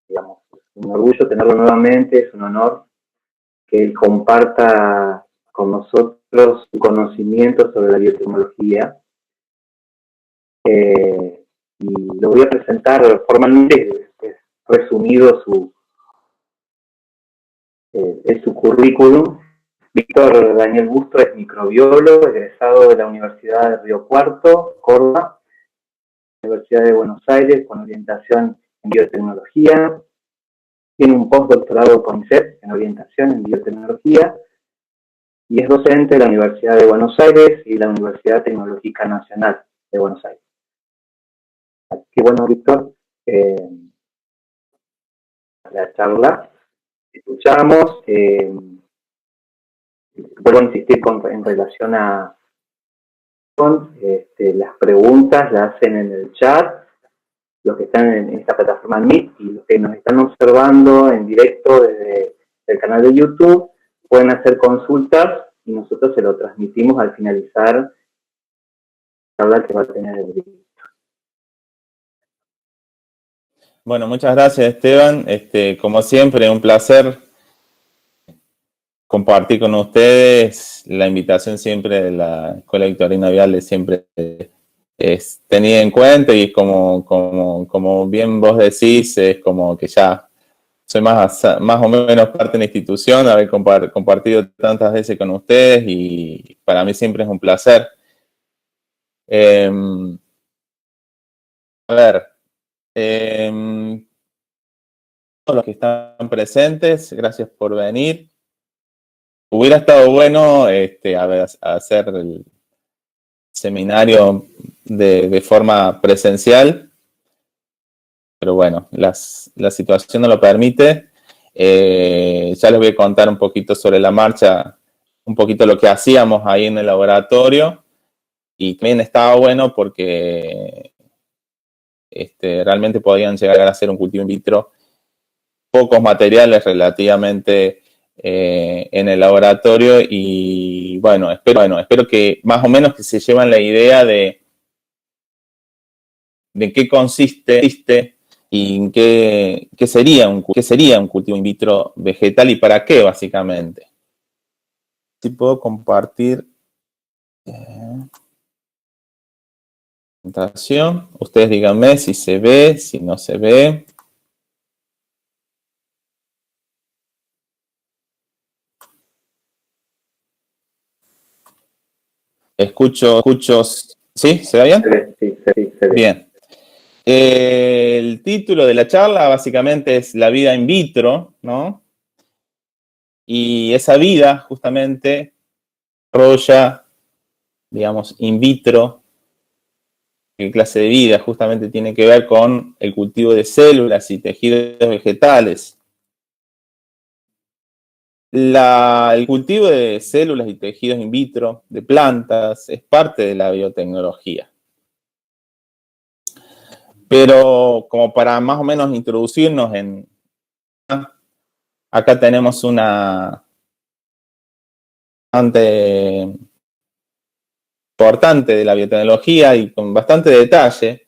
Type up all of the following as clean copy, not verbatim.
digamos, es un orgullo tenerlo nuevamente, es un honor que él comparta con nosotros su conocimiento sobre la biotecnología. Y lo voy a presentar formalmente, es resumido su currículum. Víctor Daniel Busto es microbiólogo, egresado de la Universidad de Río Cuarto, Córdoba, Universidad de Buenos Aires, con orientación en biotecnología. Tiene un postdoctorado con INSEP en orientación en biotecnología y es docente de la Universidad de Buenos Aires y la Universidad Tecnológica Nacional de Buenos Aires. Así que bueno, Víctor, la charla, escuchamos, vuelvo a insistir en relación a las preguntas, las hacen en el chat, los que están en esta plataforma Meet y los que nos están observando en directo desde el canal de YouTube, pueden hacer consultas y nosotros se lo transmitimos al finalizar la charla que va a tener el vídeo. Bueno, muchas gracias, Esteban. Como siempre, un placer compartir con ustedes. La invitación siempre de la Escuela Victorina Viale siempre es tenida en cuenta y es como bien vos decís, es como que ya soy más o menos parte de la institución, haber compartido tantas veces con ustedes y para mí siempre es un placer. A ver, todos los que están presentes, gracias por venir. Hubiera estado bueno hacer el seminario de forma presencial, pero bueno, la situación no lo permite. Ya les voy a contar un poquito sobre la marcha, un poquito lo que hacíamos ahí en el laboratorio, y también estaba bueno porque realmente podían llegar a hacer un cultivo in vitro, pocos materiales relativamente en el laboratorio y bueno, espero que más o menos que se lleven la idea de qué consiste y en qué sería un cultivo in vitro vegetal y para qué básicamente. Si puedo compartir presentación, ustedes díganme si se ve, si no se ve. Escucho, ¿sí? ¿Se ve bien? Sí, se ve. Bien. El título de la charla básicamente es la vida in vitro, ¿no? Y esa vida justamente desarrolla, digamos, in vitro. ¿Qué clase de vida? Justamente tiene que ver con el cultivo de células y tejidos vegetales. El cultivo de células y tejidos in vitro de plantas es parte de la biotecnología. Pero como para más o menos introducirnos acá tenemos una bastante importante de la biotecnología y con bastante detalle,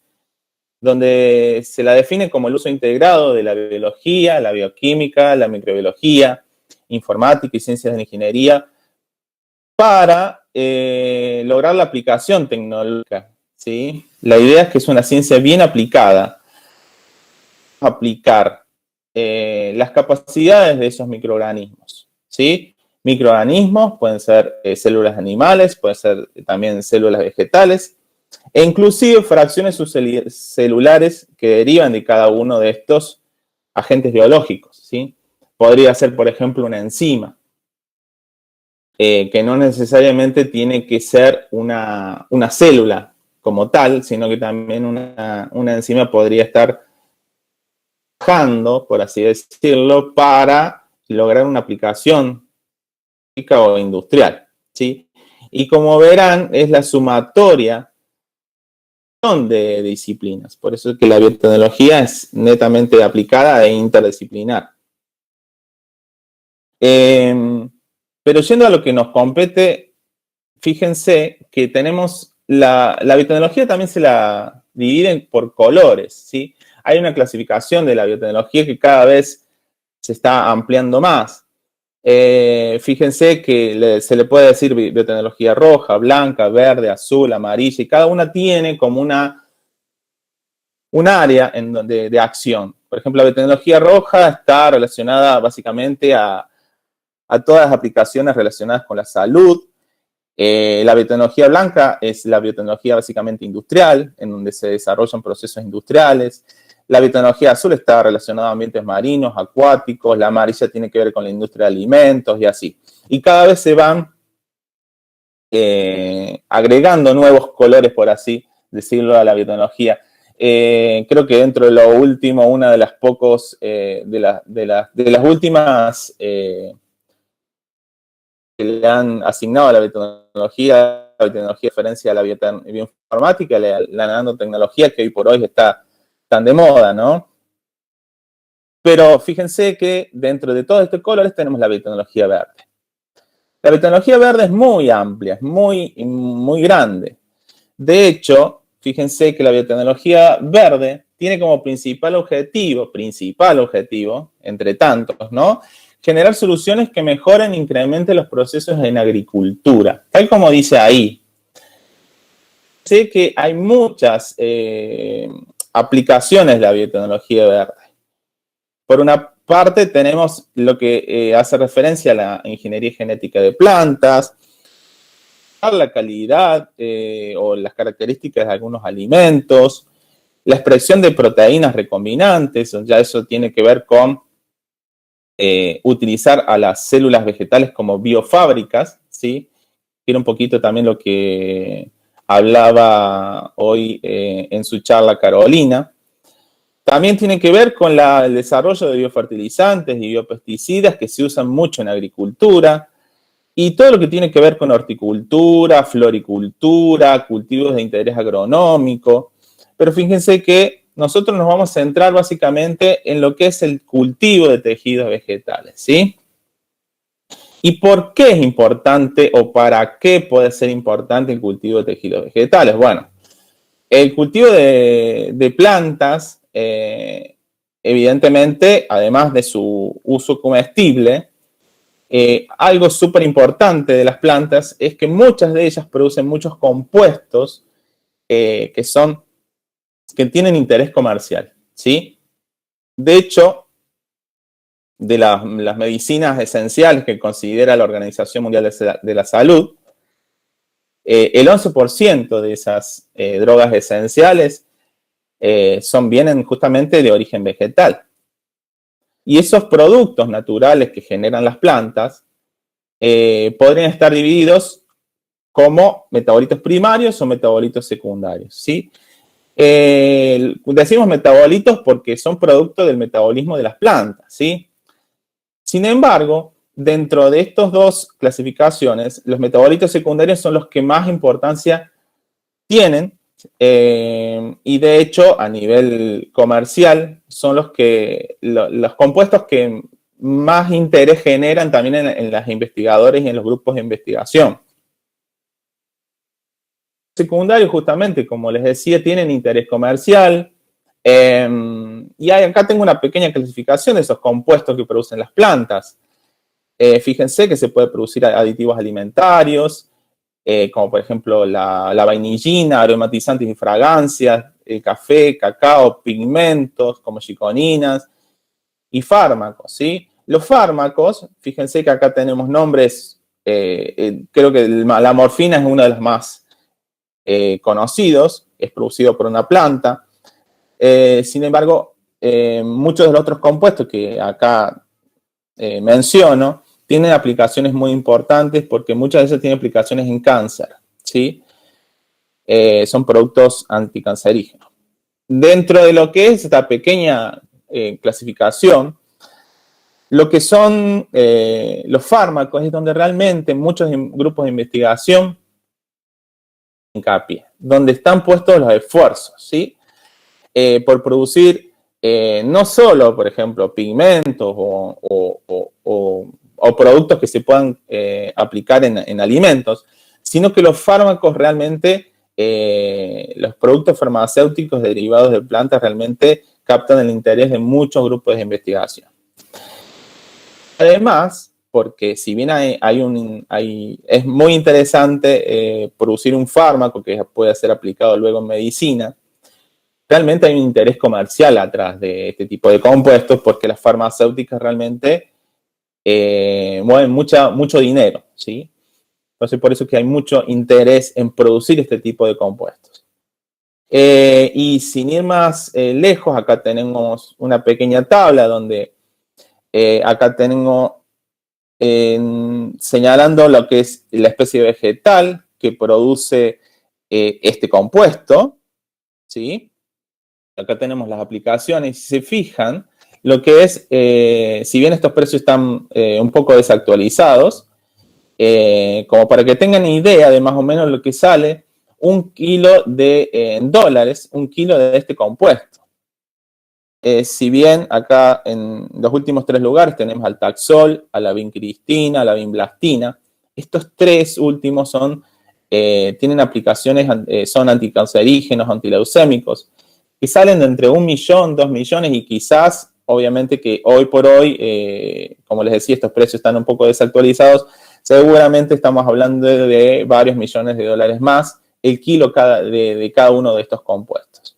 donde se la define como el uso integrado de la biología, la bioquímica, la microbiología, informática y ciencias de la ingeniería para lograr la aplicación tecnológica, ¿sí? La idea es que es una ciencia bien aplicada. Aplicar las capacidades de esos microorganismos, ¿sí? Microorganismos pueden ser células animales, pueden ser también células vegetales, e inclusive fracciones celulares que derivan de cada uno de estos agentes biológicos, ¿sí? Podría ser, por ejemplo, una enzima, que no necesariamente tiene que ser una célula como tal, sino que también una enzima podría estar trabajando, por así decirlo, para lograr una aplicación física o industrial, ¿sí? Y como verán, es la sumatoria de disciplinas. Por eso es que la biotecnología es netamente aplicada e interdisciplinar. Pero yendo a lo que nos compete, fíjense que tenemos la biotecnología también se la dividen por colores, ¿sí? hay una clasificación de la biotecnología que cada vez se está ampliando más. Fíjense que se le puede decir biotecnología roja, blanca, verde, azul, amarilla, y cada una tiene como un área de acción. Por ejemplo, la biotecnología roja está relacionada básicamente a todas las aplicaciones relacionadas con la salud. La biotecnología blanca es la biotecnología básicamente industrial, en donde se desarrollan procesos industriales. La biotecnología azul está relacionada a ambientes marinos, acuáticos. La amarilla tiene que ver con la industria de alimentos y así. Y cada vez se van agregando nuevos colores, por así decirlo, a la biotecnología. Creo que dentro de lo último, una de las pocos, de las últimas que le han asignado a la biotecnología referencia a la bioinformática, la nanotecnología, que hoy por hoy está tan de moda, ¿no? Pero fíjense que dentro de todos estos colores tenemos la biotecnología verde. La biotecnología verde es muy amplia, es muy, muy grande. De hecho, fíjense que la biotecnología verde tiene como principal objetivo, entre tantos, ¿no?, generar soluciones que mejoren e incrementen los procesos en agricultura, tal como dice ahí. Sé que hay muchas aplicaciones de la biotecnología verde. Por una parte tenemos lo que hace referencia a la ingeniería genética de plantas, a la calidad o las características de algunos alimentos, la expresión de proteínas recombinantes, ya eso tiene que ver con utilizar a las células vegetales como biofábricas, ¿sí? Era un poquito también lo que hablaba hoy en su charla Carolina. También tiene que ver con el desarrollo de biofertilizantes y biopesticidas que se usan mucho en agricultura y todo lo que tiene que ver con horticultura, floricultura, cultivos de interés agronómico. Pero fíjense que nosotros nos vamos a centrar básicamente en lo que es el cultivo de tejidos vegetales, ¿sí? ¿Y por qué es importante o para qué puede ser importante el cultivo de tejidos vegetales? Bueno, el cultivo de plantas, evidentemente, además de su uso comestible, algo súper importante de las plantas es que muchas de ellas producen muchos compuestos que tienen interés comercial, ¿sí? De hecho, de las medicinas esenciales que considera la Organización Mundial de la Salud, el 11% de esas drogas esenciales vienen justamente de origen vegetal. Y esos productos naturales que generan las plantas podrían estar divididos como metabolitos primarios o metabolitos secundarios, ¿sí? Decimos metabolitos porque son producto del metabolismo de las plantas, ¿sí? Sin embargo, dentro de estas dos clasificaciones, los metabolitos secundarios son los que más importancia tienen y de hecho a nivel comercial son los compuestos que más interés generan también en los investigadores y en los grupos de investigación. Secundarios, justamente, como les decía, tienen interés comercial. Y acá tengo una pequeña clasificación de esos compuestos que producen las plantas. Fíjense que se puede producir aditivos alimentarios, como por ejemplo la vainillina, aromatizantes y fragancias, el café, cacao, pigmentos como chiconinas y fármacos, ¿sí? Los fármacos, fíjense que acá tenemos nombres, creo que la morfina es uno de los más conocidos, es producido por una planta. Sin embargo, muchos de los otros compuestos que acá menciono tienen aplicaciones muy importantes porque muchas veces tienen aplicaciones en cáncer, ¿sí? Son productos anticancerígenos. Dentro de lo que es esta pequeña clasificación, lo que son los fármacos es donde realmente muchos grupos de investigación hincapié, donde están puestos los esfuerzos, ¿sí? Por producir no solo, por ejemplo, pigmentos o productos que se puedan aplicar en alimentos, sino que los fármacos realmente, los productos farmacéuticos derivados de plantas realmente captan el interés de muchos grupos de investigación. Además, porque si bien es muy interesante producir un fármaco que puede ser aplicado luego en medicina, realmente hay un interés comercial atrás de este tipo de compuestos porque las farmacéuticas realmente mueven mucho dinero, ¿sí? Entonces, por eso es que hay mucho interés en producir este tipo de compuestos. Y sin ir más lejos, acá tenemos una pequeña tabla donde acá tengo señalando lo que es la especie vegetal que produce este compuesto, ¿sí? Acá tenemos las aplicaciones. Si se fijan, lo que es, si bien estos precios están un poco desactualizados, como para que tengan idea de más o menos lo que sale, un kilo en dólares, un kilo de este compuesto. Si bien acá en los últimos 3 lugares tenemos al Taxol, a la vincristina, a la vinblastina, estos 3 últimos tienen aplicaciones, son anticancerígenos, antileucémicos, que salen de entre 1 millón, 2 millones y quizás, obviamente que hoy por hoy, como les decía, estos precios están un poco desactualizados, seguramente estamos hablando de varios millones de dólares más el kilo de cada uno de estos compuestos.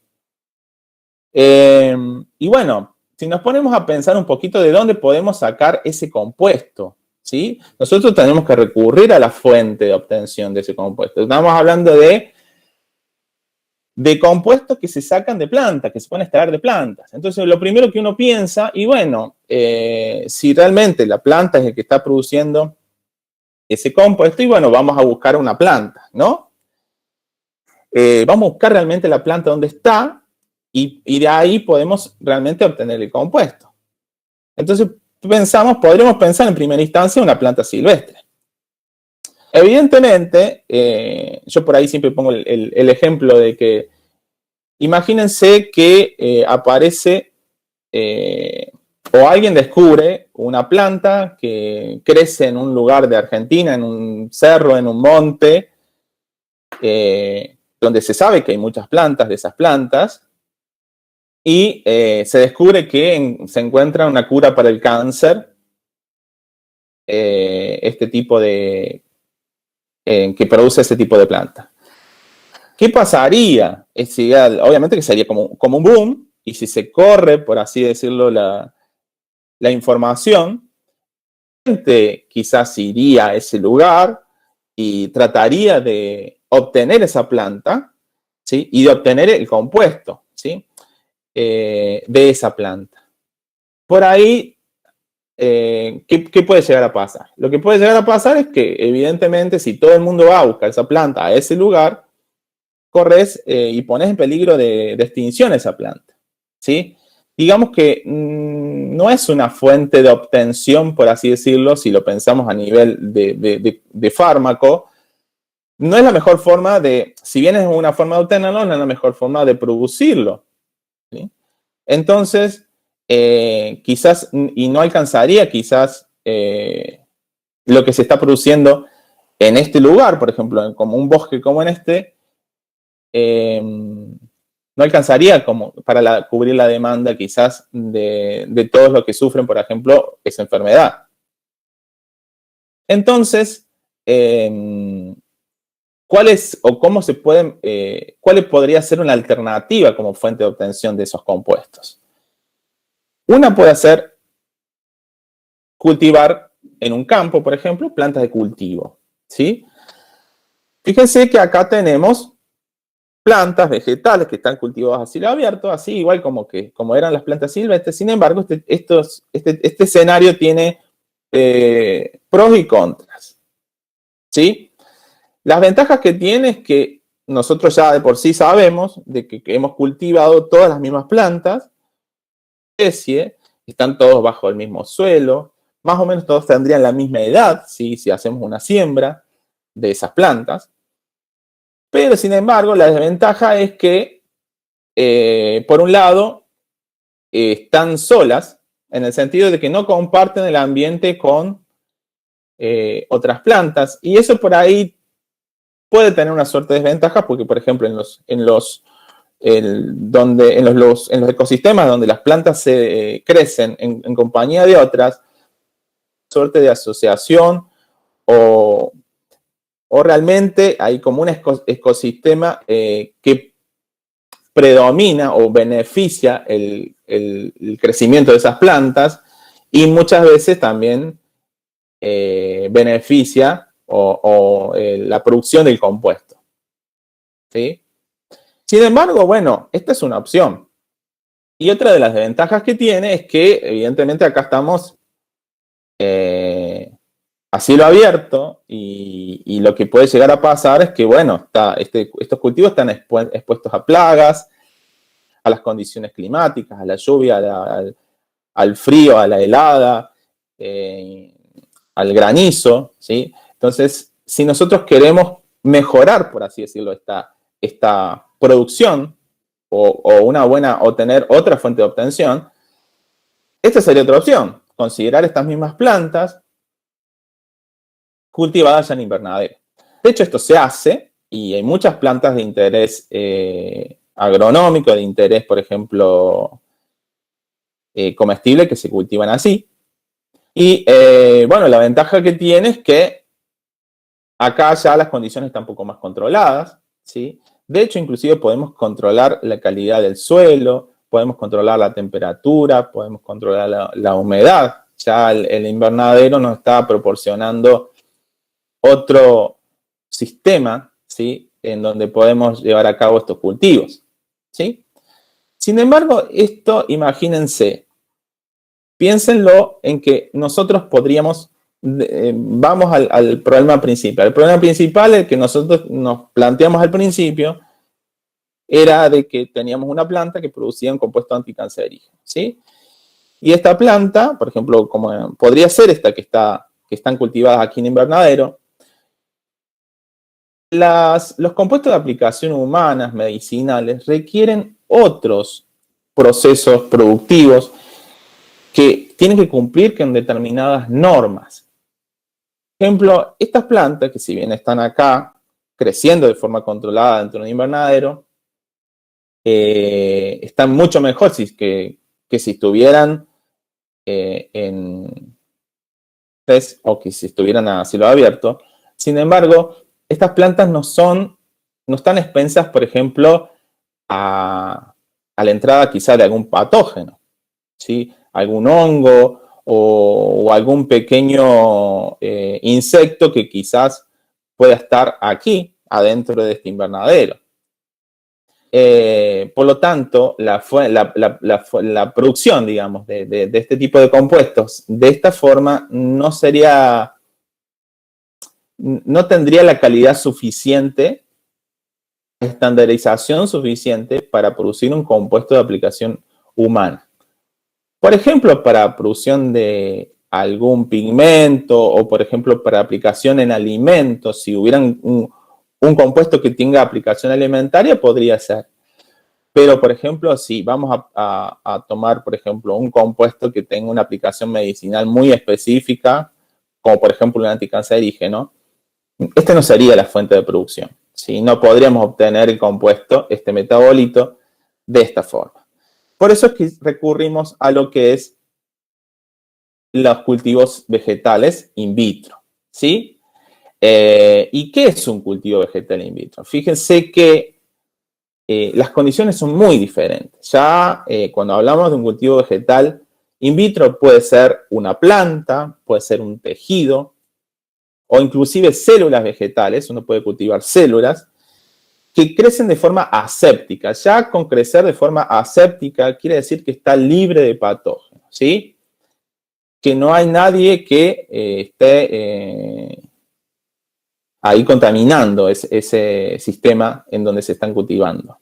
Y bueno, si nos ponemos a pensar un poquito de dónde podemos sacar ese compuesto, ¿sí? Nosotros tenemos que recurrir a la fuente de obtención de ese compuesto. Estamos hablando de compuestos que se sacan de plantas, que se pueden extraer de plantas. Entonces, lo primero que uno piensa, y bueno, si realmente la planta es el que está produciendo ese compuesto, y bueno, vamos a buscar una planta, ¿no? Vamos a buscar realmente la planta donde está, y de ahí podemos realmente obtener el compuesto. Entonces, podríamos pensar en primera instancia una planta silvestre. Evidentemente, yo por ahí siempre pongo el ejemplo de que imagínense que aparece o alguien descubre una planta que crece en un lugar de Argentina, en un cerro, en un monte, donde se sabe que hay muchas plantas de esas plantas, y se descubre que se encuentra una cura para el cáncer, este tipo de, que produce ese tipo de planta. ¿Qué pasaría? Obviamente que sería como un boom, y si se corre, por así decirlo, la información, quizás iría a ese lugar y trataría de obtener esa planta, ¿sí? Y de obtener el compuesto, ¿sí? De esa planta. Por ahí, ¿qué puede llegar a pasar? Lo que puede llegar a pasar es que, evidentemente, si todo el mundo va a buscar esa planta a ese lugar, corres y pones en peligro de extinción esa planta, ¿sí? Digamos que no es una fuente de obtención, por así decirlo, si lo pensamos a nivel de fármaco, no es la mejor forma si bien es una forma de obtenerlo, no es la mejor forma de producirlo, ¿sí? Entonces, quizás, y no alcanzaría quizás lo que se está produciendo en este lugar, por ejemplo, como un bosque como en este, no alcanzaría como para cubrir la demanda quizás de todos los que sufren, por ejemplo, esa enfermedad. Entonces, ¿cuál podría ser una alternativa como fuente de obtención de esos compuestos? Una puede ser cultivar en un campo, por ejemplo, plantas de cultivo, ¿sí? Fíjense que acá tenemos plantas vegetales que están cultivadas a cielo abierto, así igual como eran las plantas silvestres. Sin embargo, este escenario tiene pros y contras, ¿sí? Las ventajas que tiene es que nosotros ya de por sí sabemos de que hemos cultivado todas las mismas plantas, especie, están todos bajo el mismo suelo, más o menos todos tendrían la misma edad, ¿sí? Si hacemos una siembra de esas plantas. Pero, sin embargo, la desventaja es que, por un lado, están solas, en el sentido de que no comparten el ambiente con otras plantas. Y eso por ahí puede tener una suerte de desventaja, porque, por ejemplo, en los donde en los ecosistemas donde las plantas se crecen en compañía de otras, suerte de asociación o realmente hay como un ecosistema que predomina o beneficia el crecimiento de esas plantas y muchas veces también beneficia la producción del compuesto. ¿Sí? Sin embargo, bueno, esta es una opción. Y otra de las desventajas que tiene es que, evidentemente, acá estamos a cielo abierto y lo que puede llegar a pasar es que, bueno, estos cultivos están expuestos a plagas, a las condiciones climáticas, a la lluvia, al frío, a la helada, al granizo, ¿sí? Entonces, si nosotros queremos mejorar, por así decirlo, esta producción o tener otra fuente de obtención, esta sería otra opción, considerar estas mismas plantas cultivadas ya en invernadero. De hecho, esto se hace y hay muchas plantas de interés agronómico, de interés, por ejemplo, comestible que se cultivan así. Y bueno, la ventaja que tiene es que acá ya las condiciones están un poco más controladas, ¿sí? De hecho, inclusive podemos controlar la calidad del suelo, podemos controlar la temperatura, podemos controlar la humedad. Ya el invernadero nos está proporcionando otro sistema, ¿sí? En donde podemos llevar a cabo estos cultivos, ¿sí? Sin embargo, esto, imagínense, piénsenlo en que nosotros podríamos, vamos al problema principal. El problema principal, el que nosotros nos planteamos al principio, era de que teníamos una planta que producía un compuesto anticancerígeno, ¿sí? Y esta planta, por ejemplo, como podría ser esta que están cultivadas aquí en invernadero, los compuestos de aplicación humanas, medicinales, requieren otros procesos productivos que tienen que cumplir con determinadas normas. Por ejemplo, estas plantas, que si bien están acá creciendo de forma controlada dentro de un invernadero, están mucho mejor que si estuvieran en test o que si estuvieran a cielo abierto. Sin embargo, estas plantas no están expensas, por ejemplo, a la entrada quizá de algún patógeno, ¿sí? Algún hongo o algún pequeño insecto que quizás pueda estar aquí, adentro de este invernadero. Por lo tanto, la producción, digamos, de este tipo de compuestos de esta forma no tendría la calidad suficiente, estandarización suficiente para producir un compuesto de aplicación humana. Por ejemplo, para producción de algún pigmento o, por ejemplo, para aplicación en alimentos, si hubieran un compuesto que tenga aplicación alimentaria, podría ser. Pero, por ejemplo, si vamos a tomar, por ejemplo, un compuesto que tenga una aplicación medicinal muy específica, como por ejemplo un anticancerígeno, este no sería la fuente de producción, ¿sí? No podríamos obtener el compuesto, este metabolito, de esta forma. Por eso es que recurrimos a lo que es los cultivos vegetales in vitro, ¿sí? ¿Y qué es un cultivo vegetal in vitro? Fíjense que las condiciones son muy diferentes. Ya cuando hablamos de un cultivo vegetal in vitro puede ser una planta, puede ser un tejido o inclusive células vegetales. Uno puede cultivar células que crecen de forma aséptica. Ya con crecer de forma aséptica quiere decir que está libre de patógenos, ¿sí? Que no hay nadie que esté ahí contaminando ese sistema en donde se están cultivando.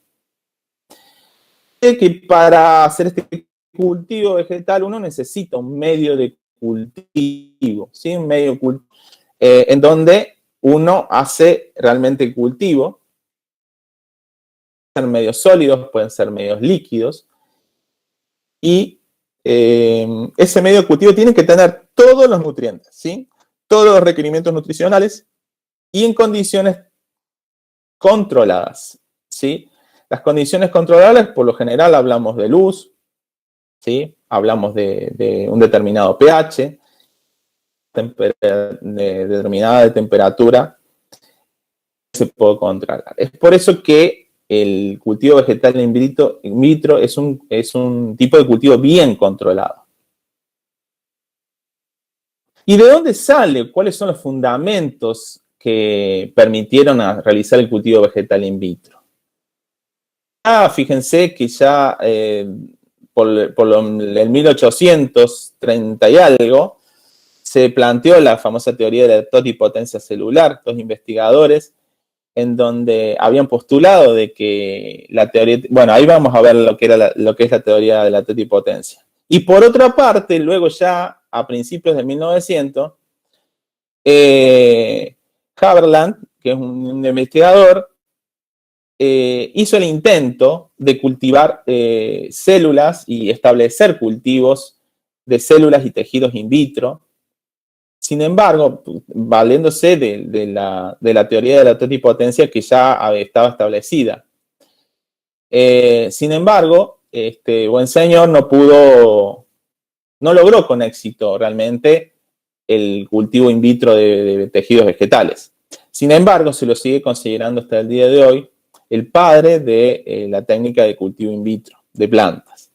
Que para hacer este cultivo vegetal uno necesita un medio de cultivo, ¿sí? Un medio en donde uno hace realmente el cultivo. Pueden ser medios sólidos, pueden ser medios líquidos, y ese medio de cultivo tiene que tener todos los nutrientes, ¿sí? Todos los requerimientos nutricionales y en condiciones controladas, ¿sí? Las condiciones controlables, por lo general, hablamos de luz, ¿sí? Hablamos de un determinado pH, de determinada temperatura, se puede controlar. Es por eso que el cultivo vegetal in vitro es un tipo de cultivo bien controlado. ¿Y de dónde sale? ¿Cuáles son los fundamentos que permitieron realizar el cultivo vegetal in vitro? Fíjense que ya por el 1830 y algo se planteó la famosa teoría de la totipotencia celular, dos investigadores, en donde habían postulado de que la teoría, bueno, ahí vamos a ver lo que es la teoría de la totipotencia. Y por otra parte, luego ya a principios de 1900, Haberland, que es un investigador, hizo el intento de cultivar células y establecer cultivos de células y tejidos in vitro. Sin embargo, valiéndose de la teoría de la totipotencia que ya estaba establecida. Sin embargo, buen señor no logró con éxito realmente el cultivo in vitro de tejidos vegetales. Sin embargo, se lo sigue considerando hasta el día de hoy el padre de la técnica de cultivo in vitro de plantas.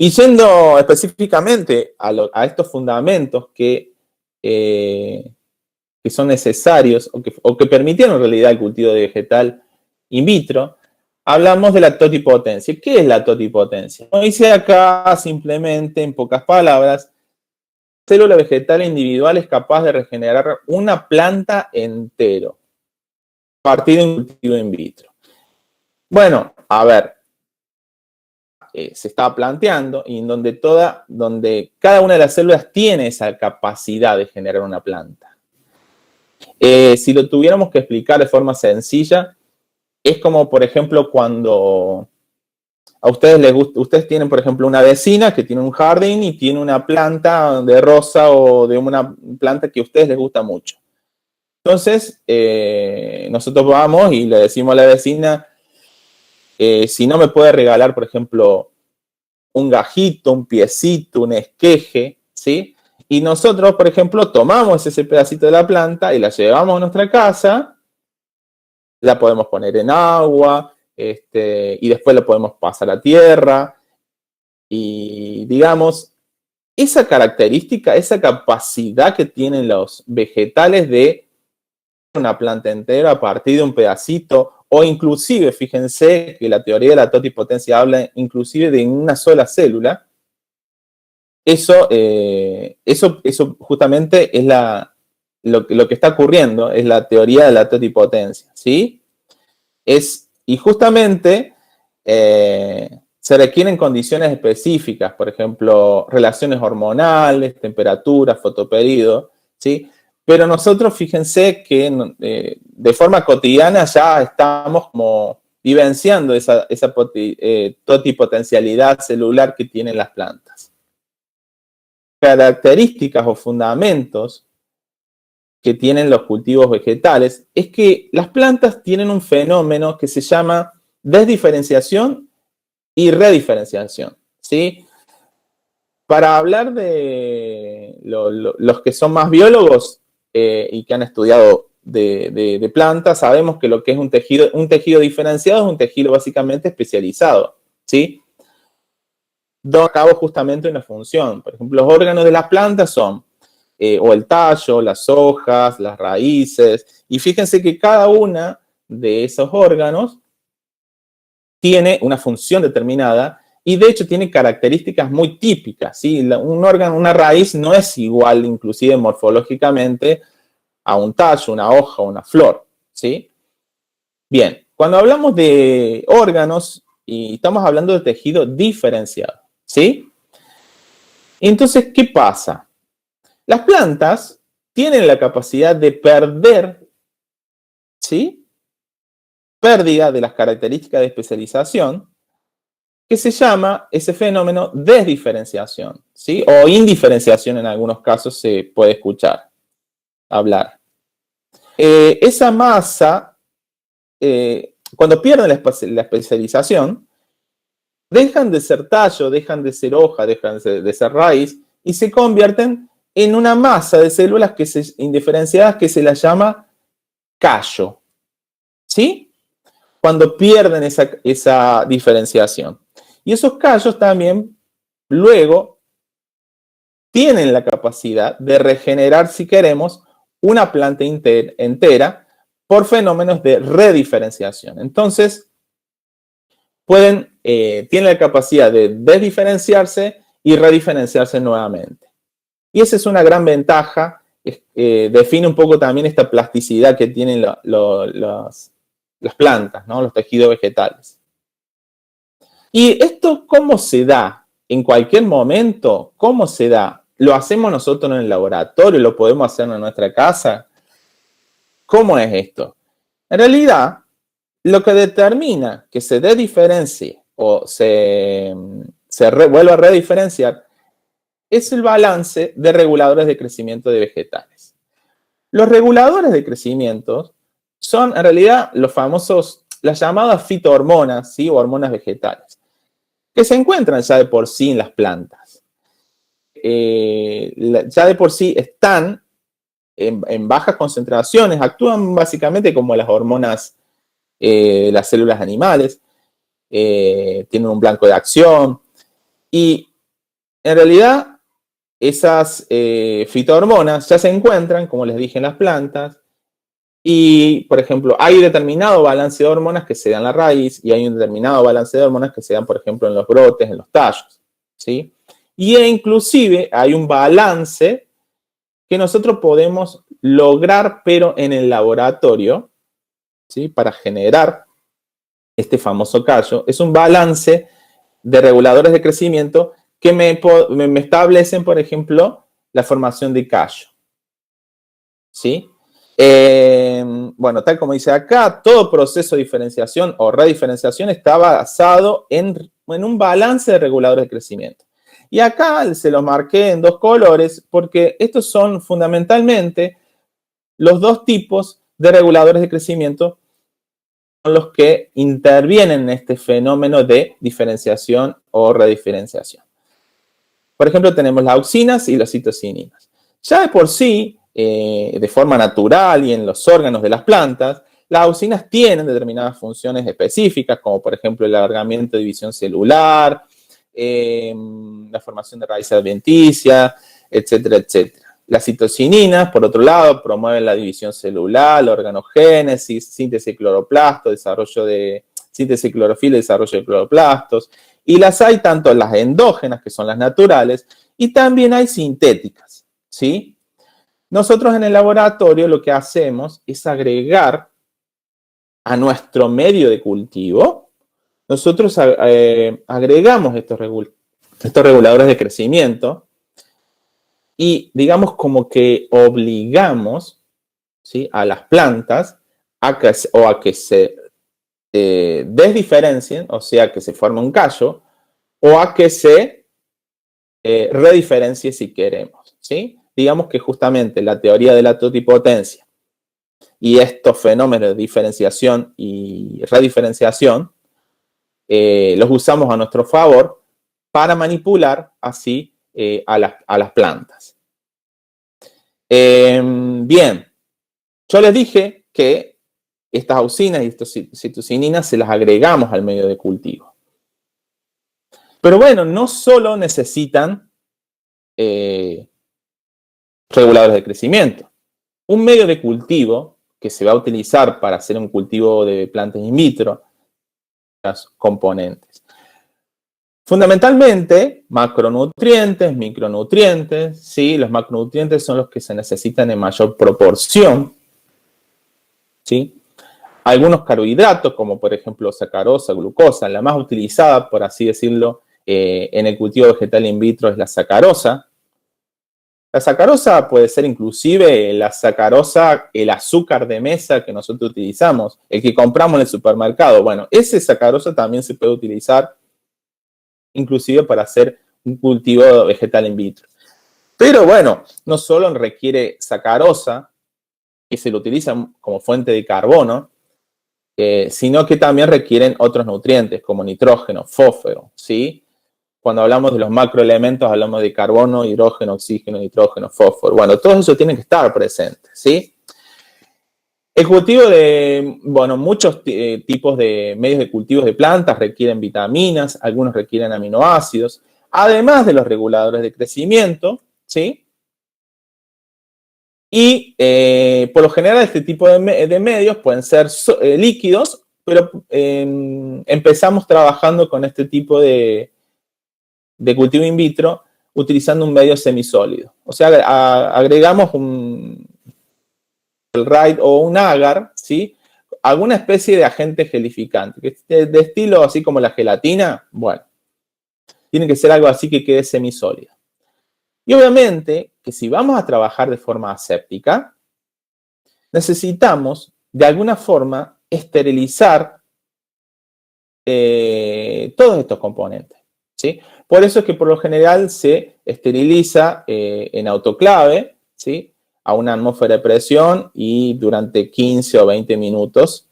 Y yendo específicamente a estos fundamentos que son necesarios o que permitieron en realidad el cultivo de vegetal in vitro, hablamos de la totipotencia. ¿Qué es la totipotencia? Como dice acá, simplemente, en pocas palabras, célula vegetal individual es capaz de regenerar una planta entero a partir de un cultivo in vitro. Bueno, a ver, se estaba planteando y en donde cada una de las células tiene esa capacidad de generar una planta. Si lo tuviéramos que explicar de forma sencilla, es como, por ejemplo, cuando a ustedes les gusta, ustedes tienen, por ejemplo, una vecina que tiene un jardín y tiene una planta de rosa o de una planta que a ustedes les gusta mucho. Entonces, nosotros vamos y le decimos a la vecina, si no me puede regalar, por ejemplo, un gajito, un piecito, un esqueje, ¿sí? Y nosotros, por ejemplo, tomamos ese pedacito de la planta y la llevamos a nuestra casa, la podemos poner en agua, y después la podemos pasar a tierra. Y digamos, esa característica, esa capacidad que tienen los vegetales de una planta entera a partir de un pedacito, o inclusive, fíjense que la teoría de la totipotencia habla inclusive de una sola célula. Eso justamente es lo que está ocurriendo, es la teoría de la totipotencia, ¿sí? Y justamente se requieren condiciones específicas, por ejemplo, relaciones hormonales, temperatura, fotoperiodo, ¿sí? Pero nosotros, fíjense que de forma cotidiana ya estamos como vivenciando esa totipotencialidad celular que tienen las plantas. Características o fundamentos que tienen los cultivos vegetales es que las plantas tienen un fenómeno que se llama desdiferenciación y rediferenciación, ¿sí? Para hablar de los que son más biólogos y que han estudiado de plantas, sabemos que lo que es un tejido diferenciado es un tejido básicamente especializado, ¿sí? Da a cabo justamente una función. Por ejemplo, los órganos de las plantas son o el tallo, las hojas, las raíces, y fíjense que cada una de esos órganos tiene una función determinada y de hecho tiene características muy típicas, ¿sí? Un órgano, una raíz no es igual inclusive morfológicamente a un tallo, una hoja o una flor, ¿sí? Bien, cuando hablamos de órganos y estamos hablando de tejido diferenciado, ¿sí? Entonces, ¿qué pasa? Las plantas tienen la capacidad de perder, ¿sí? Pérdida de las características de especialización, que se llama ese fenómeno desdiferenciación, ¿sí? O indiferenciación en algunos casos se puede escuchar hablar. Esa masa, cuando pierden la especialización, dejan de ser tallo, dejan de ser hoja, dejan de ser raíz y se convierten en una masa de células indiferenciadas que se las llama callo. ¿Sí? Cuando pierden esa diferenciación. Y esos callos también luego tienen la capacidad de regenerar, si queremos, una planta entera por fenómenos de rediferenciación. Entonces, tienen la capacidad de desdiferenciarse y rediferenciarse nuevamente. Y esa es una gran ventaja, define un poco también esta plasticidad que tienen las plantas, ¿no? Los tejidos vegetales. ¿Y esto cómo se da? En cualquier momento, ¿cómo se da? ¿Lo hacemos nosotros en el laboratorio? ¿Lo podemos hacer en nuestra casa? ¿Cómo es esto? En realidad, lo que determina que se desdiferencie o se vuelva a rediferenciar es el balance de reguladores de crecimiento de vegetales. Los reguladores de crecimiento son en realidad las llamadas fitohormonas, ¿sí? O hormonas vegetales, que se encuentran ya de por sí en las plantas. Ya de por sí están en bajas concentraciones, actúan básicamente como las hormonas de las células animales, tienen un blanco de acción y en realidad esas fitohormonas ya se encuentran, como les dije, en las plantas y, por ejemplo, hay determinado balance de hormonas que se dan en la raíz y hay un determinado balance de hormonas que se dan, por ejemplo, en los brotes, en los tallos, ¿sí? Y inclusive hay un balance que nosotros podemos lograr, pero en el laboratorio, ¿sí? Para generar este famoso callo, es un balance de reguladores de crecimiento que me establecen, por ejemplo, la formación de callo. ¿Sí? Bueno, tal como dice acá, todo proceso de diferenciación o rediferenciación está basado en un balance de reguladores de crecimiento. Y acá se los marqué en dos colores porque estos son fundamentalmente los dos tipos de reguladores de crecimiento son los que intervienen en este fenómeno de diferenciación o rediferenciación. Por ejemplo, tenemos las auxinas y las citocininas. Ya de por sí, de forma natural y en los órganos de las plantas, las auxinas tienen determinadas funciones específicas, como por ejemplo el alargamiento de división celular, la formación de raíz adventicia, etcétera, etcétera. Las citocininas, por otro lado, promueven la división celular, la organogénesis, síntesis de cloroplastos, desarrollo de síntesis de clorofila y desarrollo de cloroplastos. Y las hay tanto las endógenas, que son las naturales, y también hay sintéticas, ¿sí? Nosotros en el laboratorio lo que hacemos es agregar a nuestro medio de cultivo, nosotros agregamos estos reguladores de crecimiento y digamos como que obligamos, ¿sí? A las plantas a que se desdiferencien, o sea, que se forme un callo, o a que se rediferencie si queremos, ¿sí? Digamos que justamente la teoría de la totipotencia y estos fenómenos de diferenciación y rediferenciación los usamos a nuestro favor para manipular así a las plantas. Bien, yo les dije que estas auxinas y estas citocininas se las agregamos al medio de cultivo. Pero bueno, no solo necesitan reguladores de crecimiento. Un medio de cultivo que se va a utilizar para hacer un cultivo de plantas in vitro, los componentes. Fundamentalmente, macronutrientes, micronutrientes, ¿sí? Los macronutrientes son los que se necesitan en mayor proporción, ¿sí? Algunos carbohidratos, como por ejemplo sacarosa, glucosa, la más utilizada, por así decirlo, en el cultivo vegetal in vitro es la sacarosa. La sacarosa puede ser inclusive la sacarosa, el azúcar de mesa que nosotros utilizamos, el que compramos en el supermercado. Bueno, ese sacarosa también se puede utilizar inclusive para hacer un cultivo vegetal in vitro. Pero bueno, no solo requiere sacarosa, que se lo utiliza como fuente de carbono, sino que también requieren otros nutrientes como nitrógeno, fósforo, ¿sí? Cuando hablamos de los macroelementos, hablamos de carbono, hidrógeno, oxígeno, nitrógeno, fósforo. Bueno, todo eso tiene que estar presente, ¿sí? El cultivo de, bueno, muchos tipos de medios de cultivos de plantas requieren vitaminas, algunos requieren aminoácidos, además de los reguladores de crecimiento, ¿sí? Y por lo general este tipo de medios pueden ser líquidos, pero empezamos trabajando con este tipo de cultivo in vitro utilizando un medio semisólido. O sea, agregamos el RIDE o un agar, ¿sí? Alguna especie de agente gelificante, que de estilo así como la gelatina, bueno, tiene que ser algo así que quede semisólido. Y obviamente que si vamos a trabajar de forma aséptica, necesitamos de alguna forma esterilizar todos estos componentes, ¿sí? Por eso es que por lo general se esteriliza en autoclave, ¿sí? A una atmósfera de presión y durante 15 o 20 minutos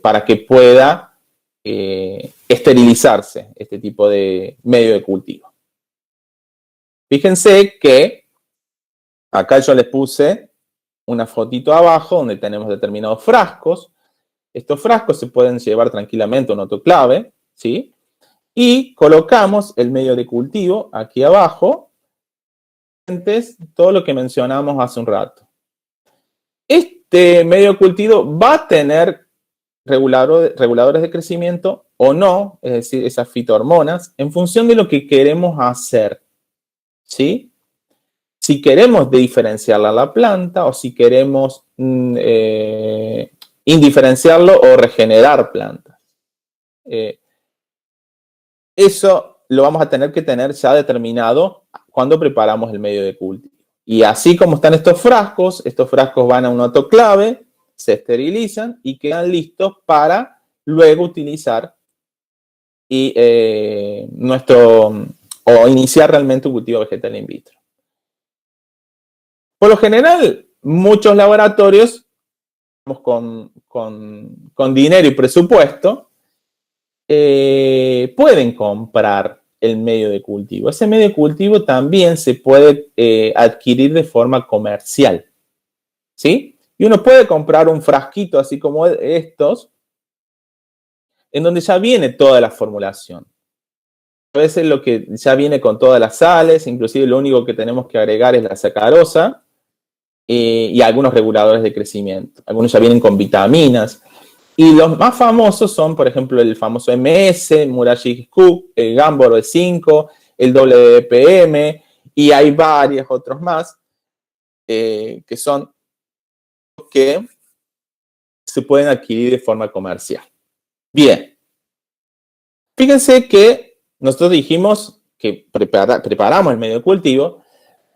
para que pueda esterilizarse este tipo de medio de cultivo. Fíjense que acá yo les puse una fotito abajo donde tenemos determinados frascos. Estos frascos se pueden llevar tranquilamente a un autoclave, ¿sí? Y colocamos el medio de cultivo aquí abajo, todo lo que mencionamos hace un rato. Este medio de cultivo va a tener reguladores de crecimiento o no, es decir, esas fitohormonas, en función de lo que queremos hacer, ¿sí? Si queremos diferenciarla a la planta o si queremos indiferenciarlo o regenerar plantas. Eso lo vamos a tener que tener ya determinado cuando preparamos el medio de cultivo. Y así como están estos frascos van a un autoclave, se esterilizan y quedan listos para luego utilizar y iniciar realmente un cultivo vegetal in vitro. Por lo general, muchos laboratorios con dinero y presupuesto pueden comprar el medio de cultivo. Ese medio de cultivo también se puede adquirir de forma comercial, ¿sí? Y uno puede comprar un frasquito así como estos, en donde ya viene toda la formulación. A veces lo que ya viene con todas las sales, inclusive lo único que tenemos que agregar es la sacarosa y algunos reguladores de crecimiento. Algunos ya vienen con vitaminas. Y los más famosos son, por ejemplo, el famoso MS, Murashi Scoop, el Gamboro E5, el WPM, y hay varios otros más que son que se pueden adquirir de forma comercial. Bien. Fíjense que nosotros dijimos que preparamos el medio de cultivo,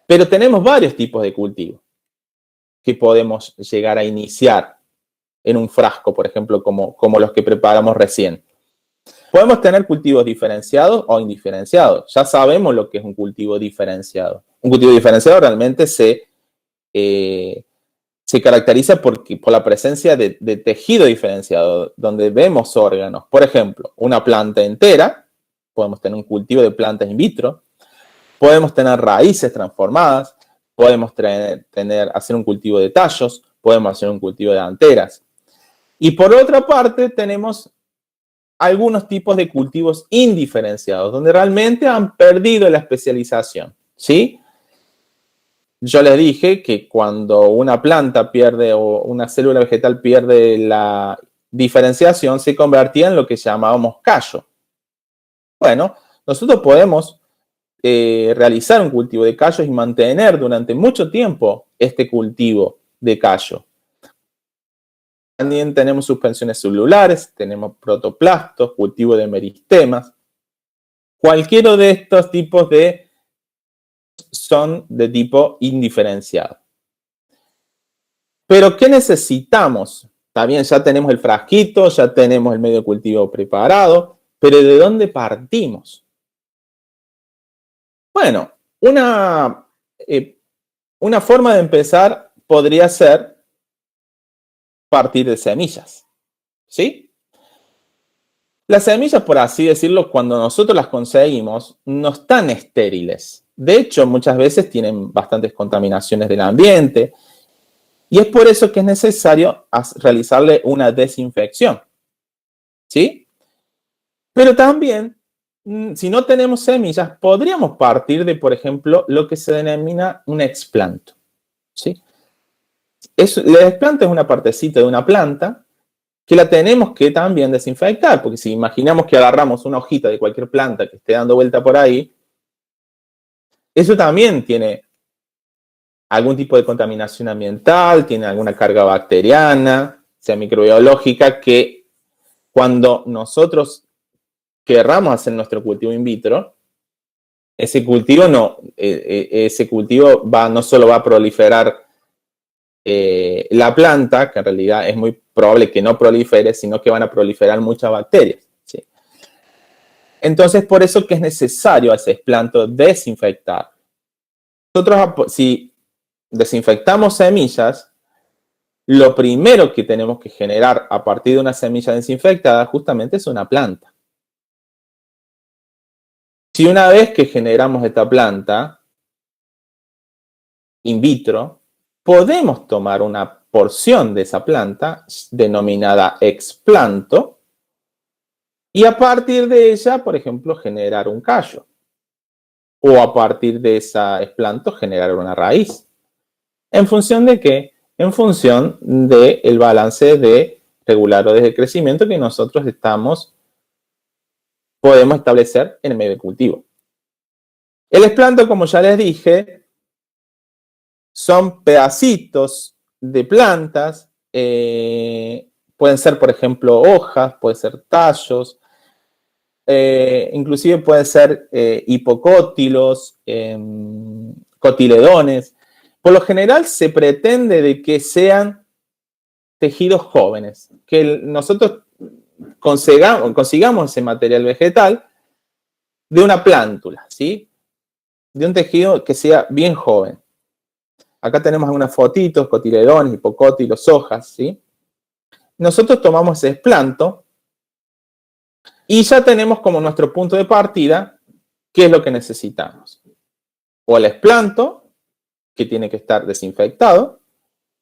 pero tenemos varios tipos de cultivo que podemos llegar a iniciar en un frasco, por ejemplo, como los que preparamos recién. Podemos tener cultivos diferenciados o indiferenciados. Ya sabemos lo que es un cultivo diferenciado. Un cultivo diferenciado realmente se caracteriza por la presencia de tejido diferenciado, donde vemos órganos. Por ejemplo, una planta entera, podemos tener un cultivo de plantas in vitro, podemos tener raíces transformadas, podemos hacer un cultivo de tallos, podemos hacer un cultivo de anteras. Y por otra parte, tenemos algunos tipos de cultivos indiferenciados, donde realmente han perdido la especialización, ¿sí? Yo les dije que cuando una planta pierde o una célula vegetal pierde la diferenciación, se convertía en lo que llamábamos callo. Bueno, nosotros podemos realizar un cultivo de callos y mantener durante mucho tiempo este cultivo de callo. También tenemos suspensiones celulares, tenemos protoplastos, cultivo de meristemas. Cualquiera de estos tipos son de tipo indiferenciado. Pero, ¿qué necesitamos? También ya tenemos el frasquito, ya tenemos el medio de cultivo preparado, pero ¿de dónde partimos? Bueno, una forma de empezar podría ser partir de semillas. ¿sí? Las semillas, por así decirlo, cuando nosotros las conseguimos, no están estériles. De hecho, muchas veces tienen bastantes contaminaciones del ambiente y es por eso que es necesario realizarle una desinfección, ¿sí? Pero también, si no tenemos semillas, podríamos partir de, por ejemplo, lo que se denomina un explanto, ¿sí? El explanto es una partecita de una planta que la tenemos que también desinfectar, porque si imaginamos que agarramos una hojita de cualquier planta que esté dando vuelta por ahí, eso también tiene algún tipo de contaminación ambiental, tiene alguna carga bacteriana, sea microbiológica, que cuando nosotros querramos hacer nuestro cultivo in vitro, ese cultivo no solo va a proliferar la planta, que en realidad es muy probable que no prolifere, sino que van a proliferar muchas bacterias, ¿sí? Entonces, por eso que es necesario a ese explanto desinfectar. Nosotros, si desinfectamos semillas, lo primero que tenemos que generar a partir de una semilla desinfectada justamente es una planta. Si una vez que generamos esta planta in vitro, podemos tomar una porción de esa planta denominada explanto y a partir de ella, por ejemplo, generar un callo. O a partir de esa explanto generar una raíz. ¿En función de qué? En función del balance de reguladores de crecimiento que nosotros podemos establecer en el medio de cultivo. El explanto, como ya les dije, son pedacitos de plantas, pueden ser, por ejemplo, hojas, pueden ser tallos, inclusive pueden ser hipocótilos, cotiledones. Por lo general se pretende de que sean tejidos jóvenes, que nosotros consigamos ese material vegetal de una plántula, ¿sí? De un tejido que sea bien joven. Acá tenemos algunas fotitos, cotiledones, hipocótilos, hojas, ¿sí? Nosotros tomamos ese explanto y ya tenemos como nuestro punto de partida qué es lo que necesitamos. O el explanto, que tiene que estar desinfectado,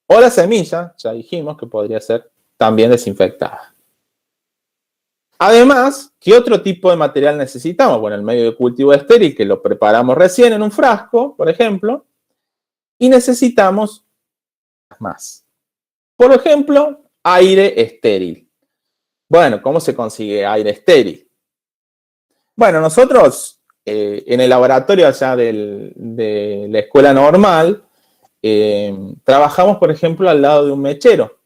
o la semilla, ya dijimos que podría ser también desinfectada. Además, ¿qué otro tipo de material necesitamos? Bueno, el medio de cultivo estéril, que lo preparamos recién en un frasco, por ejemplo, y necesitamos más. Por ejemplo, aire estéril. Bueno, ¿cómo se consigue aire estéril? Bueno, nosotros en el laboratorio allá de la escuela normal, trabajamos, por ejemplo, al lado de un mechero.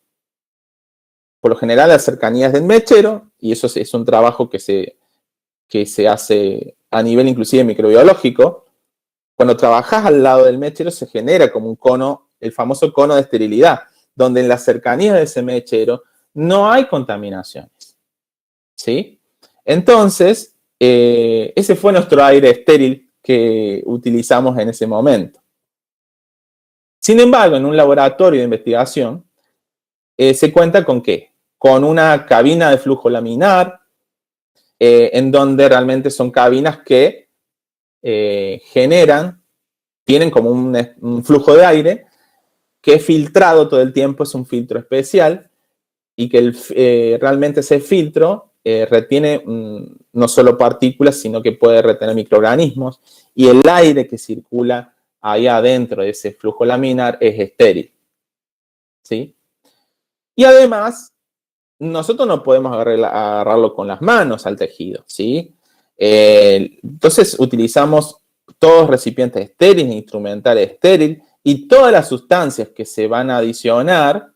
Por lo general, las cercanías del mechero, y eso es un trabajo que se hace a nivel inclusive microbiológico. Cuando trabajas al lado del mechero se genera como un cono, el famoso cono de esterilidad, donde en las cercanías de ese mechero no hay contaminaciones, ¿sí? Entonces, ese fue nuestro aire estéril que utilizamos en ese momento. Sin embargo, en un laboratorio de investigación, se cuenta con ¿qué? Con una cabina de flujo laminar, en donde realmente son cabinas que tienen como un flujo de aire que es filtrado todo el tiempo, es un filtro especial y que realmente ese filtro retiene no solo partículas, sino que puede retener microorganismos y el aire que circula ahí adentro de ese flujo laminar es estéril, ¿sí? Y además, nosotros no podemos agarrarlo con las manos al tejido, ¿sí? Entonces utilizamos todos recipientes estériles, instrumentales estériles y todas las sustancias que se van a adicionar,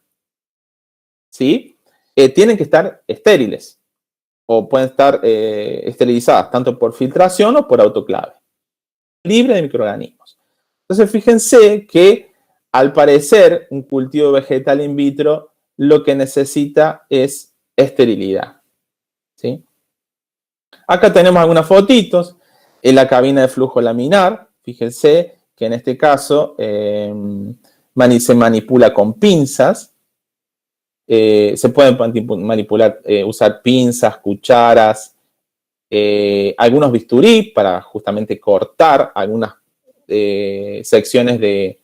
¿sí? Tienen que estar estériles o pueden estar esterilizadas tanto por filtración o por autoclave, libre de microorganismos. Entonces fíjense que al parecer un cultivo vegetal in vitro lo que necesita es esterilidad, ¿sí? Acá tenemos algunas fotitos en la cabina de flujo laminar. Fíjense que en este caso se manipula con pinzas, Se pueden manipular, usar pinzas, cucharas, algunos bisturí para justamente cortar algunas secciones de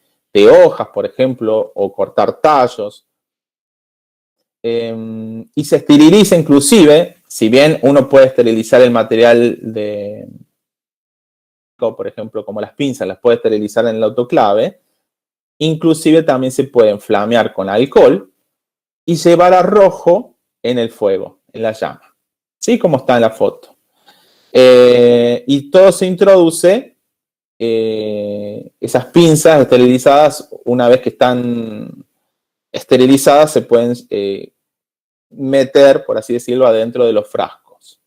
hojas, por ejemplo, o cortar tallos. Y se esteriliza inclusive, si bien uno puede esterilizar el material por ejemplo, como las pinzas, las puede esterilizar en el autoclave, inclusive también se pueden flamear con alcohol y llevar a rojo en el fuego, en la llama, ¿sí? Como está en la foto. Y todo se introduce, esas pinzas esterilizadas, una vez que están esterilizadas, se pueden meter, por así decirlo, adentro de los frascos.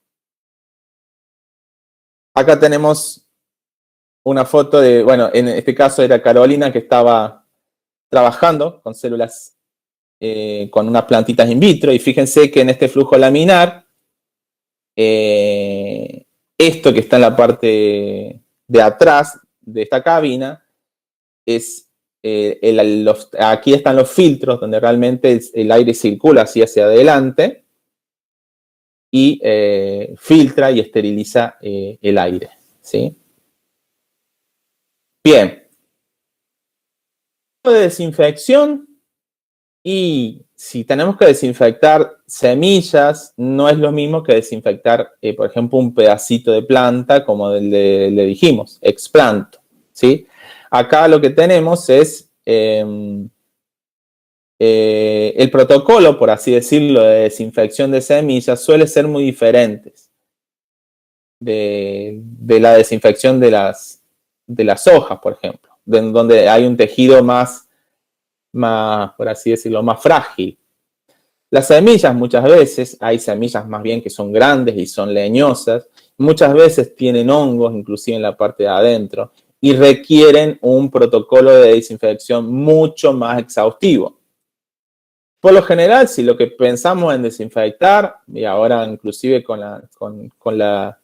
Acá tenemos una foto de, bueno, en este caso era Carolina, que estaba trabajando con células, con unas plantitas in vitro, y fíjense que en este flujo laminar, esto que está en la parte de atrás de esta cabina es, aquí están los filtros donde realmente el aire circula hacia adelante y filtra y esteriliza el aire, ¿sí? Bien. De desinfección, y si tenemos que desinfectar semillas, no es lo mismo que desinfectar, por ejemplo, un pedacito de planta, como le dijimos, explanto, ¿sí? Acá lo que tenemos es el protocolo, por así decirlo, de desinfección de semillas suele ser muy diferente de la desinfección de las hojas, por ejemplo, donde hay un tejido más, por así decirlo, más frágil. Las semillas, muchas veces, hay semillas más bien que son grandes y son leñosas, muchas veces tienen hongos, inclusive en la parte de adentro, y requieren un protocolo de desinfección mucho más exhaustivo. Por lo general, si lo que pensamos en desinfectar, y ahora inclusive con la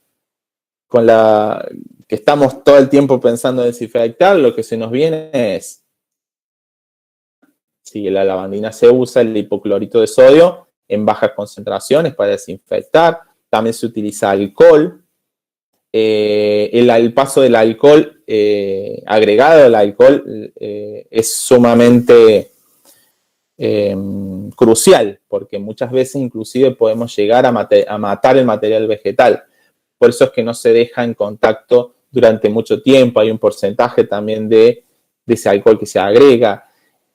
que estamos todo el tiempo pensando en desinfectar, lo que se nos viene es, si la lavandina se usa, el hipoclorito de sodio en bajas concentraciones para desinfectar. También se utiliza alcohol. El paso del alcohol, agregado al alcohol, es sumamente crucial, porque muchas veces inclusive podemos llegar a matar el material vegetal. Por eso es que no se deja en contacto durante mucho tiempo. Hay un porcentaje también de ese alcohol que se agrega.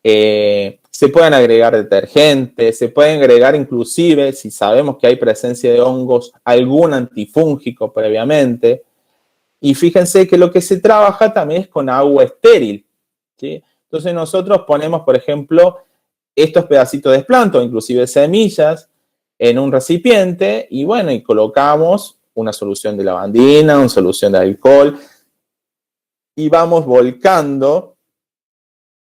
Se pueden agregar detergentes, se pueden agregar inclusive, si sabemos que hay presencia de hongos, algún antifúngico previamente. Y fíjense que lo que se trabaja también es con agua estéril, ¿sí? Entonces nosotros ponemos, por ejemplo, estos pedacitos de esplanto, inclusive semillas, en un recipiente y bueno, y colocamos una solución de lavandina, una solución de alcohol y vamos volcando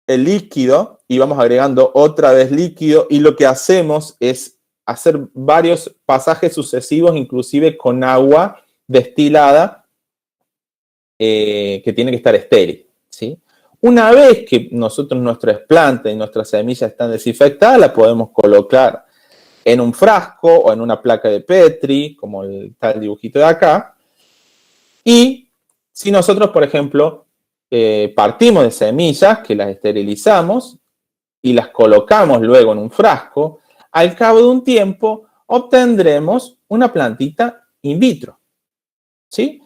el líquido y vamos agregando otra vez líquido, y lo que hacemos es hacer varios pasajes sucesivos, inclusive con agua destilada, que tiene que estar estéril, ¿sí? Una vez que nosotros nuestras plantas y nuestras semillas están desinfectadas, las podemos colocar en un frasco o en una placa de Petri, como está el dibujito de acá. Y si nosotros, por ejemplo, partimos de semillas que las esterilizamos y las colocamos luego en un frasco, al cabo de un tiempo obtendremos una plantita in vitro, ¿sí?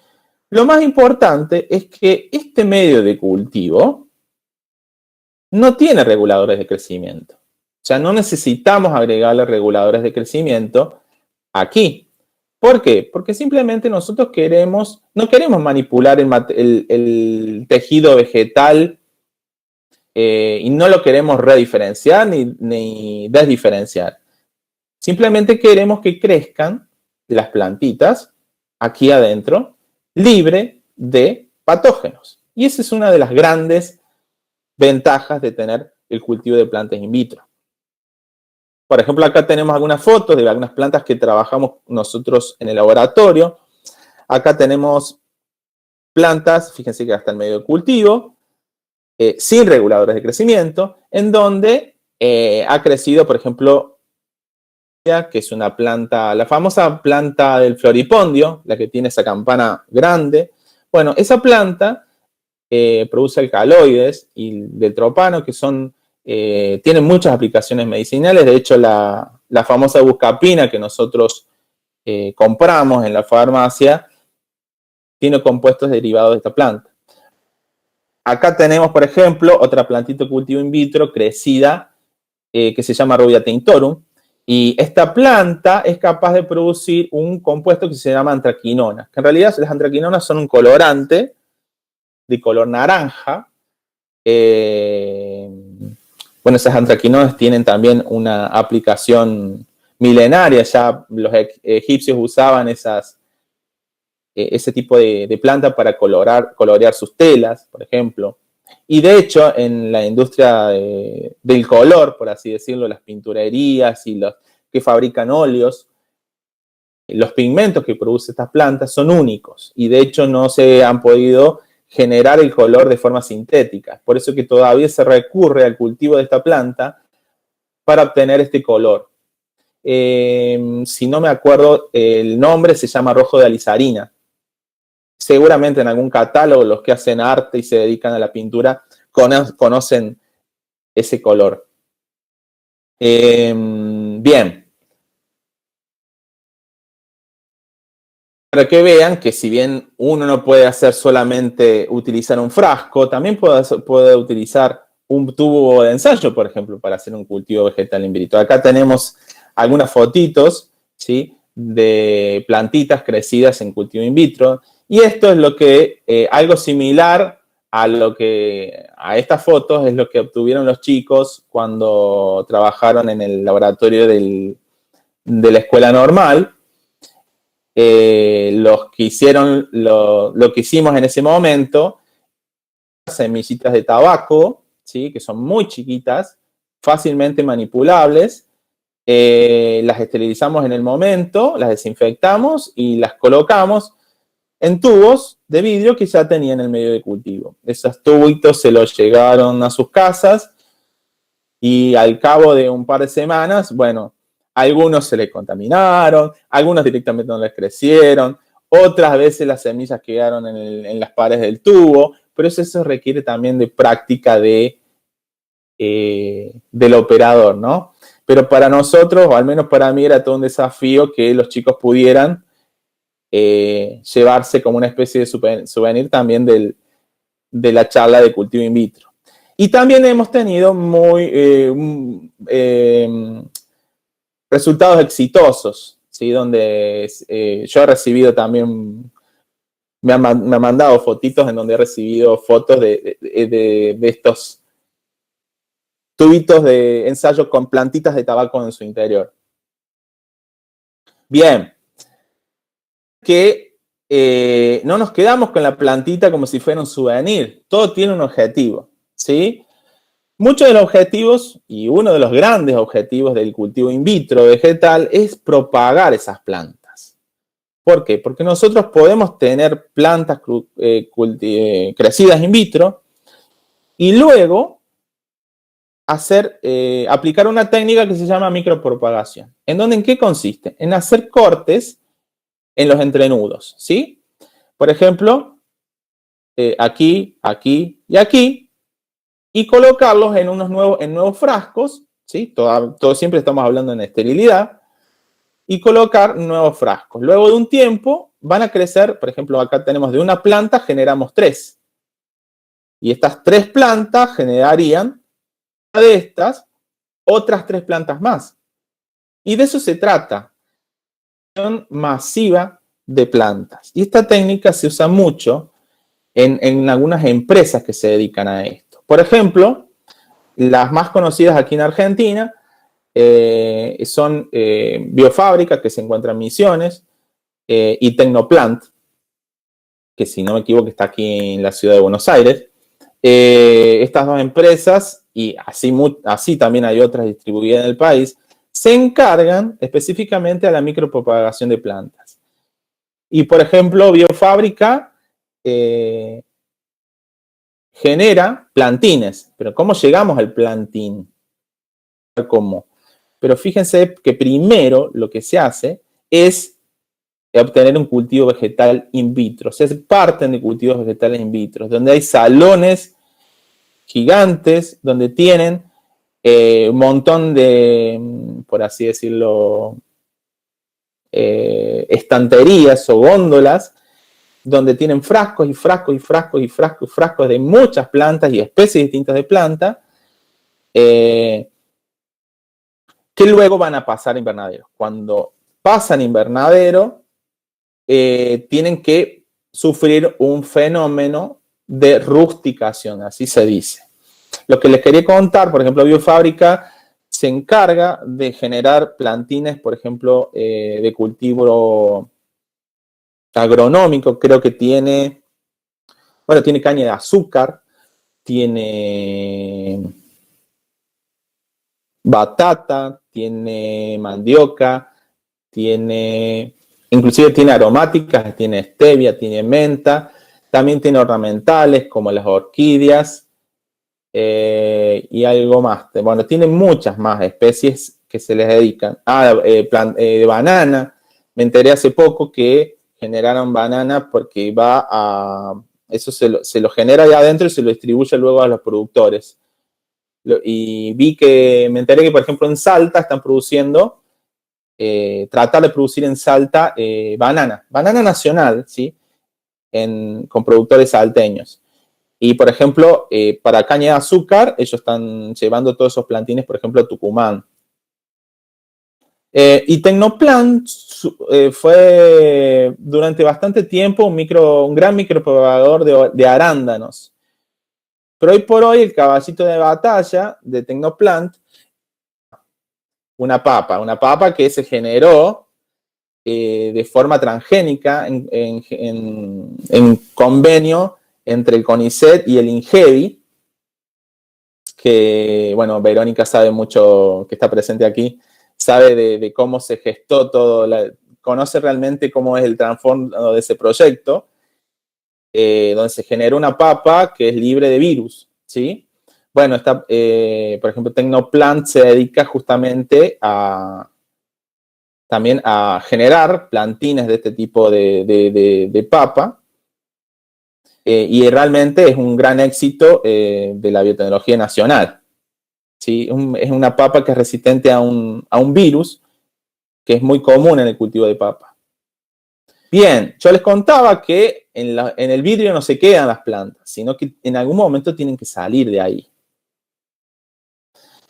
Lo más importante es que este medio de cultivo no tiene reguladores de crecimiento. O sea, no necesitamos agregarle reguladores de crecimiento aquí. ¿Por qué? Porque simplemente nosotros no queremos manipular el tejido vegetal, y no lo queremos rediferenciar ni desdiferenciar. Simplemente queremos que crezcan las plantitas aquí adentro, libre de patógenos. Y esa es una de las grandes ventajas de tener el cultivo de plantas in vitro. Por ejemplo, acá tenemos algunas fotos de algunas plantas que trabajamos nosotros en el laboratorio. Acá tenemos plantas, fíjense que hasta el medio de cultivo, sin reguladores de crecimiento, en donde ha crecido, por ejemplo, que es una planta, la famosa planta del floripondio, la que tiene esa campana grande. Bueno, esa planta produce alcaloides y del tropano que tienen muchas aplicaciones medicinales. De hecho, la famosa buscapina que nosotros compramos en la farmacia tiene compuestos derivados de esta planta. Acá tenemos, por ejemplo, otra plantita de cultivo in vitro crecida que se llama Rubia tinctorum. Y esta planta es capaz de producir un compuesto que se llama antraquinona, que en realidad las antraquinonas son un colorante de color naranja. Bueno, esas antraquinonas tienen también una aplicación milenaria. Ya los egipcios usaban ese tipo de planta para colorear sus telas, por ejemplo. Y de hecho, en la industria del color, por así decirlo, las pinturerías y los que fabrican óleos, los pigmentos que produce estas plantas son únicos y de hecho no se han podido generar el color de forma sintética. Por eso que todavía se recurre al cultivo de esta planta para obtener este color. Si no me acuerdo el nombre, se llama rojo de alizarina. Seguramente en algún catálogo los que hacen arte y se dedican a la pintura conocen ese color. Bien. Para que vean que si bien uno no puede hacer solamente utilizar un frasco, también puede utilizar un tubo de ensayo, por ejemplo, para hacer un cultivo vegetal in vitro. Acá tenemos algunas fotitos, ¿sí?, de plantitas crecidas en cultivo in vitro. Y esto es algo similar a estas fotos es lo que obtuvieron los chicos cuando trabajaron en el laboratorio de la escuela normal. Lo que hicimos en ese momento, semillitas de tabaco, ¿sí?, que son muy chiquitas, fácilmente manipulables. Las esterilizamos en el momento, las desinfectamos y las colocamos en tubos de vidrio que ya tenían el medio de cultivo. Esos tubitos se los llegaron a sus casas y al cabo de un par de semanas, bueno, algunos se les contaminaron, algunos directamente no les crecieron, otras veces las semillas quedaron en las paredes del tubo, pero eso requiere también de práctica del operador, ¿no? Pero para nosotros, o al menos para mí, era todo un desafío que los chicos pudieran llevarse como una especie de souvenir también de la charla de cultivo in vitro. Y también hemos tenido resultados exitosos, ¿sí?, donde yo he recibido también, me han mandado fotitos en donde he recibido fotos de estos tubitos de ensayo con plantitas de tabaco en su interior. Bien, que no nos quedamos con la plantita como si fuera un souvenir, todo tiene un objetivo, ¿sí? Muchos de los objetivos, y uno de los grandes objetivos del cultivo in vitro vegetal es propagar esas plantas. ¿Por qué? Porque nosotros podemos tener plantas crecidas in vitro y luego aplicar una técnica que se llama micropropagación. ¿En qué consiste? En hacer cortes en los entrenudos, ¿sí? Por ejemplo, aquí, aquí y aquí, y colocarlos en nuevos frascos, ¿sí? Todo siempre estamos hablando en esterilidad, y colocar nuevos frascos. Luego de un tiempo van a crecer, por ejemplo, acá tenemos de una planta, generamos 3. Y estas 3 plantas generarían de estas otras 3 plantas más. Y de eso se trata. Masiva de plantas. Y esta técnica se usa mucho en algunas empresas que se dedican a esto. Por ejemplo, las más conocidas aquí en Argentina son Biofábrica, que se encuentra en Misiones, y Tecnoplant, que si no me equivoco está aquí en la ciudad de Buenos Aires. Estas 2 empresas, y así también hay otras distribuidas en el país, se encargan específicamente a la micropropagación de plantas. Y, por ejemplo, Biofábrica genera plantines. Pero ¿cómo llegamos al plantín? ¿Cómo? Pero fíjense que primero lo que se hace es obtener un cultivo vegetal in vitro. Se parten de cultivos vegetales in vitro, donde hay salones gigantes, donde tienen un montón de, por así decirlo, estanterías o góndolas, donde tienen frascos y frascos y frascos y frascos y frascos de muchas plantas y especies distintas de plantas, que luego van a pasar a invernadero. Cuando pasan a invernadero, tienen que sufrir un fenómeno de rusticación, así se dice. Lo que les quería contar, por ejemplo, Biofábrica se encarga de generar plantines, por ejemplo, de cultivo agronómico. Creo que tiene caña de azúcar, tiene batata, tiene mandioca, inclusive tiene aromáticas, tiene stevia, tiene menta, también tiene ornamentales como las orquídeas, y algo más. Bueno, tiene muchas más especies que se les dedican. De banana. Me enteré hace poco que generaron banana porque eso se lo genera ahí adentro y se lo distribuye luego a los productores. Y me enteré que, por ejemplo, en Salta están produciendo, tratar de producir en Salta banana nacional, ¿sí? Con productores salteños. Y, por ejemplo, para caña de azúcar, ellos están llevando todos esos plantines, por ejemplo, a Tucumán. Y Tecnoplant fue durante bastante tiempo un gran micropropagador de arándanos. Pero hoy por hoy el caballito de batalla de Tecnoplant, una papa que se generó de forma transgénica en convenio entre el CONICET y el INGEVI, que, bueno, Verónica sabe mucho, que está presente aquí, sabe de cómo se gestó todo, conoce realmente cómo es el trasfondo de ese proyecto, donde se generó una papa que es libre de virus, ¿sí? Bueno, por ejemplo, Tecnoplant se dedica justamente también a generar plantines de este tipo de papa, y realmente es un gran éxito de la biotecnología nacional, ¿sí? Es una papa que es resistente a un virus que es muy común en el cultivo de papa. Bien, yo les contaba que en el vidrio no se quedan las plantas, sino que en algún momento tienen que salir de ahí.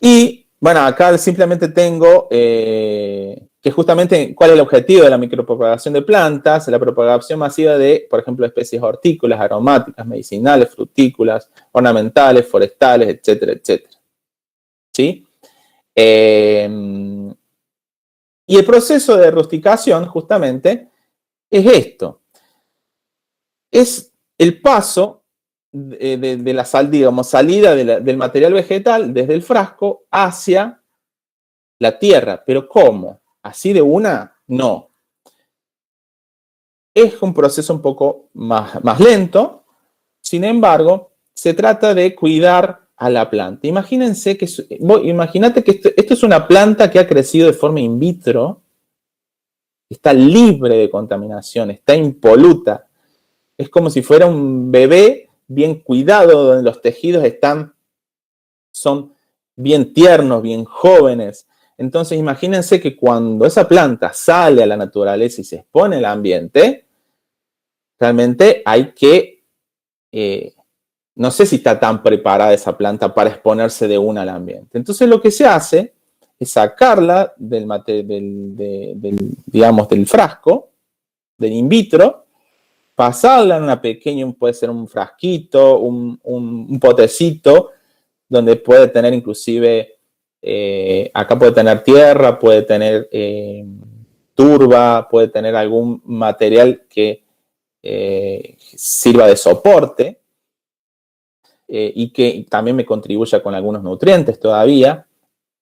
Y, bueno, acá simplemente tengo que justamente cuál es el objetivo de la micropropagación de plantas, la propagación masiva de, por ejemplo, especies hortícolas, aromáticas, medicinales, frutícolas, ornamentales, forestales, etcétera, etcétera. ¿Sí? Y el proceso de rusticación, justamente, es esto. Es el paso de la salida del material vegetal desde el frasco hacia la tierra. ¿Pero cómo? ¿Así de una? No. Es un proceso un poco más lento. Sin embargo, se trata de cuidar a la planta. Imagínate que esto es una planta que ha crecido de forma in vitro, está libre de contaminación, está impoluta. Es como si fuera un bebé bien cuidado, donde los tejidos son bien tiernos, bien jóvenes. Entonces, imagínense que cuando esa planta sale a la naturaleza y se expone al ambiente, realmente hay que, no sé si está tan preparada esa planta para exponerse de una al ambiente. Entonces, lo que se hace es sacarla del frasco, del in vitro, pasarla en una pequeña, puede ser un frasquito, un potecito, donde puede tener inclusive, acá puede tener tierra, puede tener turba, puede tener algún material que sirva de soporte, y que también me contribuya con algunos nutrientes todavía,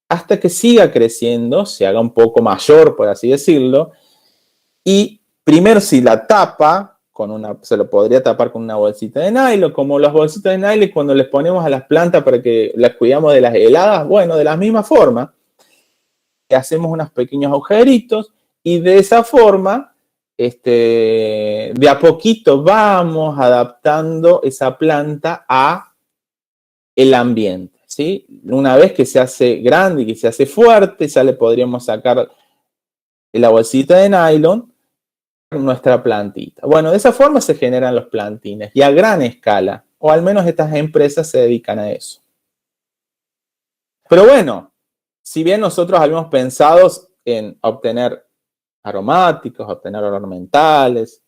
hasta que siga creciendo, se haga un poco mayor, por así decirlo, y primero si la tapa, se lo podría tapar con una bolsita de nylon, como las bolsitas de nylon cuando les ponemos a las plantas para que las cuidamos de las heladas, bueno, de la misma forma. hacemos unos pequeños agujeritos y de esa forma, de a poquito vamos adaptando esa planta a el ambiente, ¿sí? Una vez que se hace grande y que se hace fuerte, ya le podríamos sacar la bolsita de nylon a nuestra plantita. Bueno, de esa forma se generan los plantines y a gran escala, o al menos estas empresas se dedican a eso. Pero bueno, si bien nosotros habíamos pensado en obtener aromáticos, obtener ornamentales,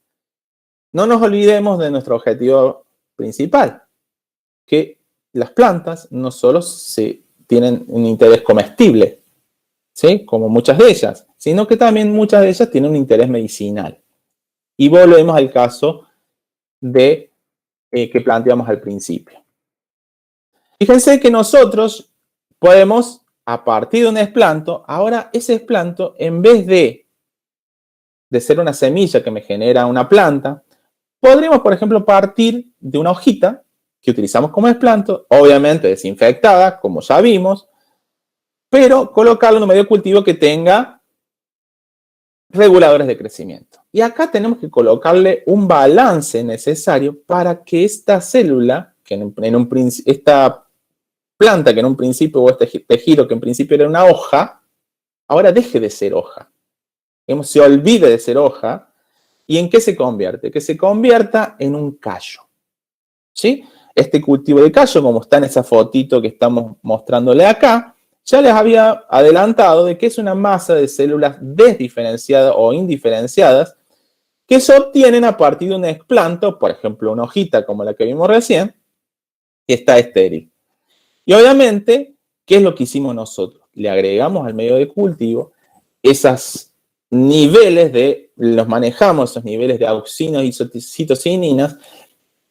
no nos olvidemos de nuestro objetivo principal, que las plantas no solo tienen un interés comestible, ¿sí? Como muchas de ellas, sino que también muchas de ellas tienen un interés medicinal. Y volvemos al caso de que planteamos al principio. Fíjense que nosotros podemos, a partir de un esplanto, ahora ese esplanto, en vez de ser una semilla que me genera una planta, podríamos, por ejemplo, partir de una hojita que utilizamos como esplanto, obviamente desinfectada, como ya vimos, pero colocarlo en un medio de cultivo que tenga reguladores de crecimiento. Y acá tenemos que colocarle un balance necesario para que esta célula, esta planta que en un principio, o este tejido que en principio era una hoja, ahora deje de ser hoja. Se olvide de ser hoja. ¿Y en qué se convierte? Que se convierta en un callo. ¿Sí? Este cultivo de callo, como está en esa fotito que estamos mostrándole acá, ya les había adelantado de que es una masa de células desdiferenciadas o indiferenciadas que se obtienen a partir de un esplanto, por ejemplo, una hojita como la que vimos recién, que está estéril. Y obviamente, ¿qué es lo que hicimos nosotros? Le agregamos al medio de cultivo esos niveles los manejamos, esos niveles de auxinas y citocininas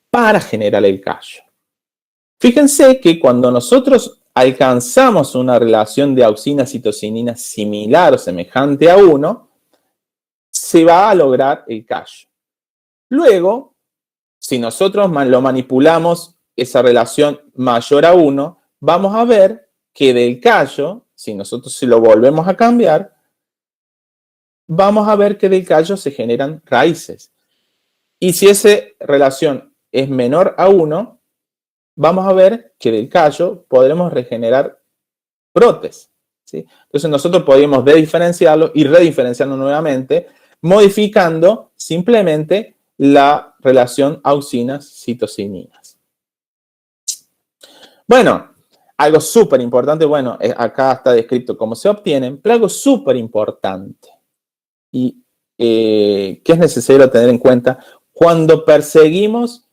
para generar el callo. Fíjense que cuando nosotros alcanzamos una relación de auxina-citocinina similar o semejante a 1, se va a lograr el callo. Luego, si nosotros lo manipulamos, esa relación mayor a 1, vamos a ver que del callo, si lo volvemos a cambiar, vamos a ver que del callo se generan raíces. Y si esa relación es menor a 1, vamos a ver que del callo podremos regenerar brotes, ¿sí? Entonces nosotros podríamos dediferenciarlo y rediferenciarlo nuevamente, modificando simplemente la relación auxinas-citocininas. Bueno, algo súper importante, bueno, acá está descrito cómo se obtienen, pero algo súper importante y que es necesario tener en cuenta cuando perseguimos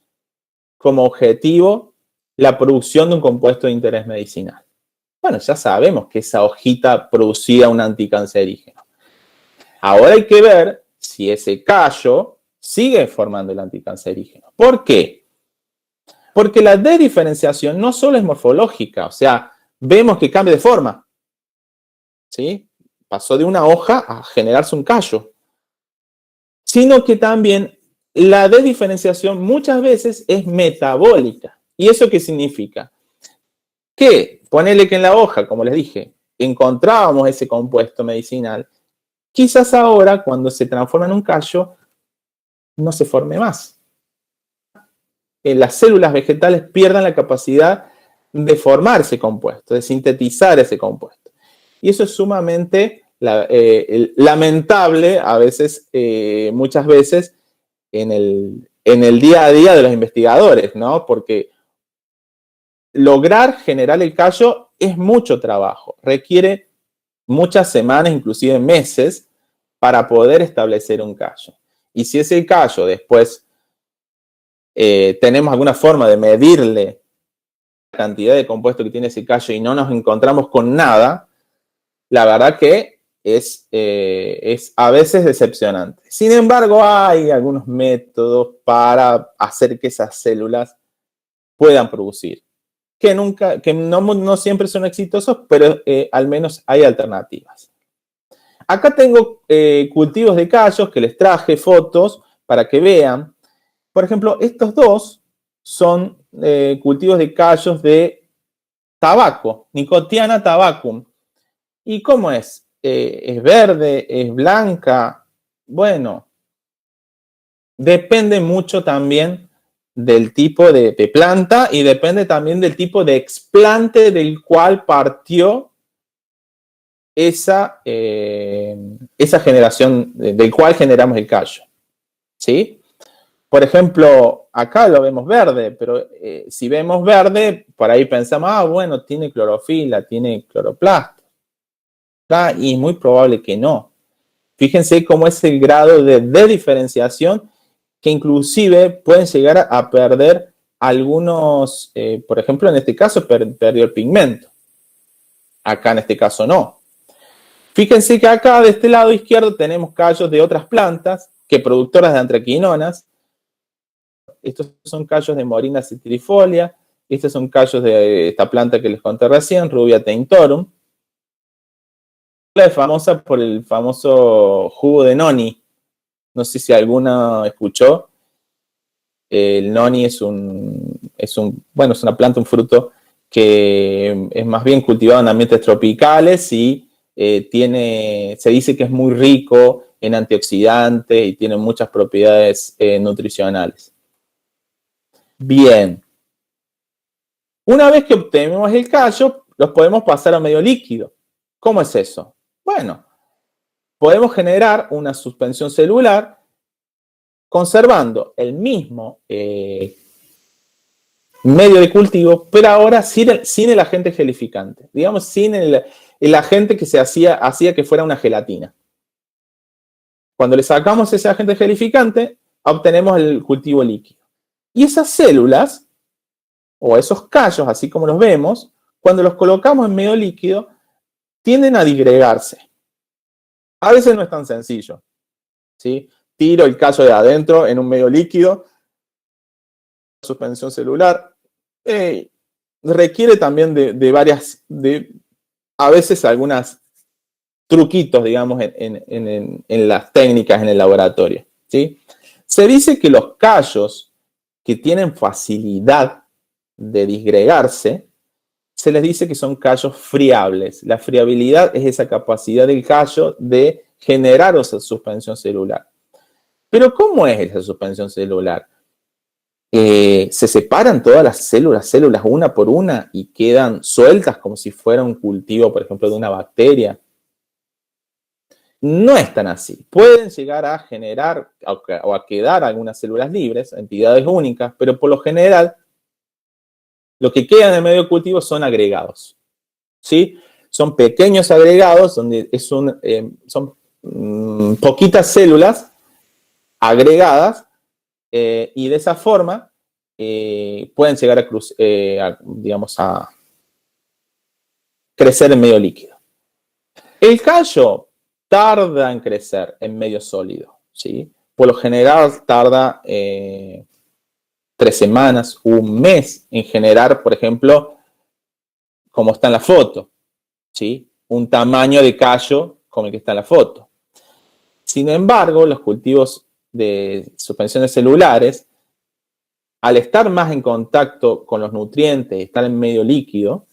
como objetivo la producción de un compuesto de interés medicinal. Bueno, ya sabemos que esa hojita producía un anticancerígeno. Ahora hay que ver si ese callo sigue formando el anticancerígeno. ¿Por qué? Porque la dediferenciación no solo es morfológica, o sea, vemos que cambia de forma, ¿sí? Pasó de una hoja a generarse un callo, sino que también la dediferenciación muchas veces es metabólica. ¿Y eso qué significa? Que, ponele que en la hoja, como les dije, encontrábamos ese compuesto medicinal, quizás ahora, cuando se transforma en un callo, no se forme más. Las células vegetales pierdan la capacidad de formar ese compuesto, de sintetizar ese compuesto. Y eso es sumamente lamentable a veces, muchas veces, en el día a día de los investigadores, ¿no? Porque lograr generar el callo es mucho trabajo, requiere muchas semanas, inclusive meses, para poder establecer un callo. Y si ese callo después tenemos alguna forma de medirle la cantidad de compuesto que tiene ese callo y no nos encontramos con nada, la verdad que es a veces decepcionante. Sin embargo, hay algunos métodos para hacer que esas células puedan producir, que no siempre son exitosos, pero al menos hay alternativas. Acá tengo cultivos de callos que les traje fotos para que vean. Por ejemplo, estos dos son cultivos de callos de tabaco, Nicotiana tabacum. ¿Y cómo es? ¿Es verde? ¿Es blanca? Bueno, depende mucho también del tipo de planta y depende también del tipo de explante del cual partió esa generación, del cual generamos el callo. ¿Sí? Por ejemplo, acá lo vemos verde, pero si vemos verde, por ahí pensamos, bueno, tiene clorofila, tiene cloroplasto. Y es muy probable que no. Fíjense cómo es el grado de diferenciación que inclusive pueden llegar a perder algunos, por ejemplo, en este caso perdió el pigmento. Acá en este caso no. Fíjense que acá de este lado izquierdo tenemos callos de otras plantas que productoras de antraquinonas. Estos son callos de Morina citrifolia. Estos son callos de esta planta que les conté recién, Rubia tinctorum. Es famosa por el famoso jugo de noni. No sé si alguno escuchó. El noni es una planta, un fruto que es más bien cultivado en ambientes tropicales y se dice que es muy rico en antioxidantes y tiene muchas propiedades nutricionales. Bien. Una vez que obtenemos el callo, los podemos pasar a medio líquido. ¿Cómo es eso? Bueno, podemos generar una suspensión celular conservando el mismo medio de cultivo, pero ahora sin el agente gelificante. Digamos, sin el agente que hacía que fuera una gelatina. Cuando le sacamos ese agente gelificante, obtenemos el cultivo líquido. Y esas células, o esos callos, así como los vemos, cuando los colocamos en medio líquido, tienden a disgregarse. A veces no es tan sencillo, ¿sí? Tiro el callo de adentro en un medio líquido, suspensión celular, requiere también a veces algunos truquitos, digamos, en las técnicas en el laboratorio, ¿sí? Se dice que los callos que tienen facilidad de disgregarse, se les dice que son callos friables. La friabilidad es esa capacidad del callo de generar esa suspensión celular. Pero ¿cómo es esa suspensión celular? Se separan todas las células una por una y quedan sueltas como si fuera un cultivo, por ejemplo, de una bacteria. No es tan así. Pueden llegar a generar o a quedar algunas células libres, entidades únicas, pero por lo general lo que queda en el medio cultivo son agregados, ¿sí? Son pequeños agregados donde son poquitas células agregadas y de esa forma pueden llegar a crecer en medio líquido. El callo tarda en crecer en medio sólido, ¿sí? Por lo general tarda 3 semanas, un mes en generar, por ejemplo, como está en la foto, ¿sí? Un tamaño de callo como el que está en la foto. Sin embargo, los cultivos de suspensiones celulares, al estar más en contacto con los nutrientes, estar en medio líquido,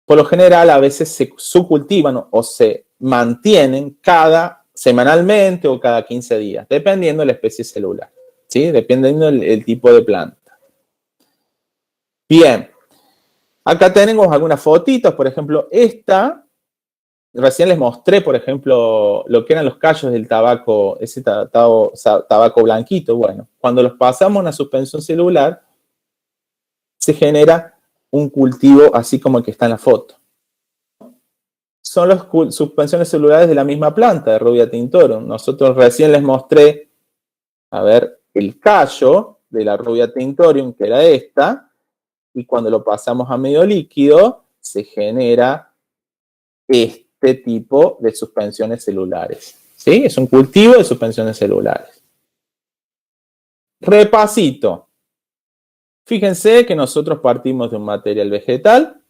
por lo general a veces se subcultivan o se mantienen semanalmente o cada 15 días, dependiendo de la especie celular, ¿sí? Dependiendo del tipo de planta. Bien, acá tenemos algunas fotitos, por ejemplo, esta, recién les mostré, por ejemplo, lo que eran los callos del tabaco, ese tabaco blanquito. Bueno, cuando los pasamos a una suspensión celular, se genera un cultivo así como el que está en la foto. Son las suspensiones celulares de la misma planta, de Rubia tinctorum. Nosotros recién les mostré, el callo de la Rubia tinctorum, que era esta, y cuando lo pasamos a medio líquido, se genera este tipo de suspensiones celulares, ¿sí? Es un cultivo de suspensiones celulares. Repasito. Fíjense que nosotros partimos de un material vegetal,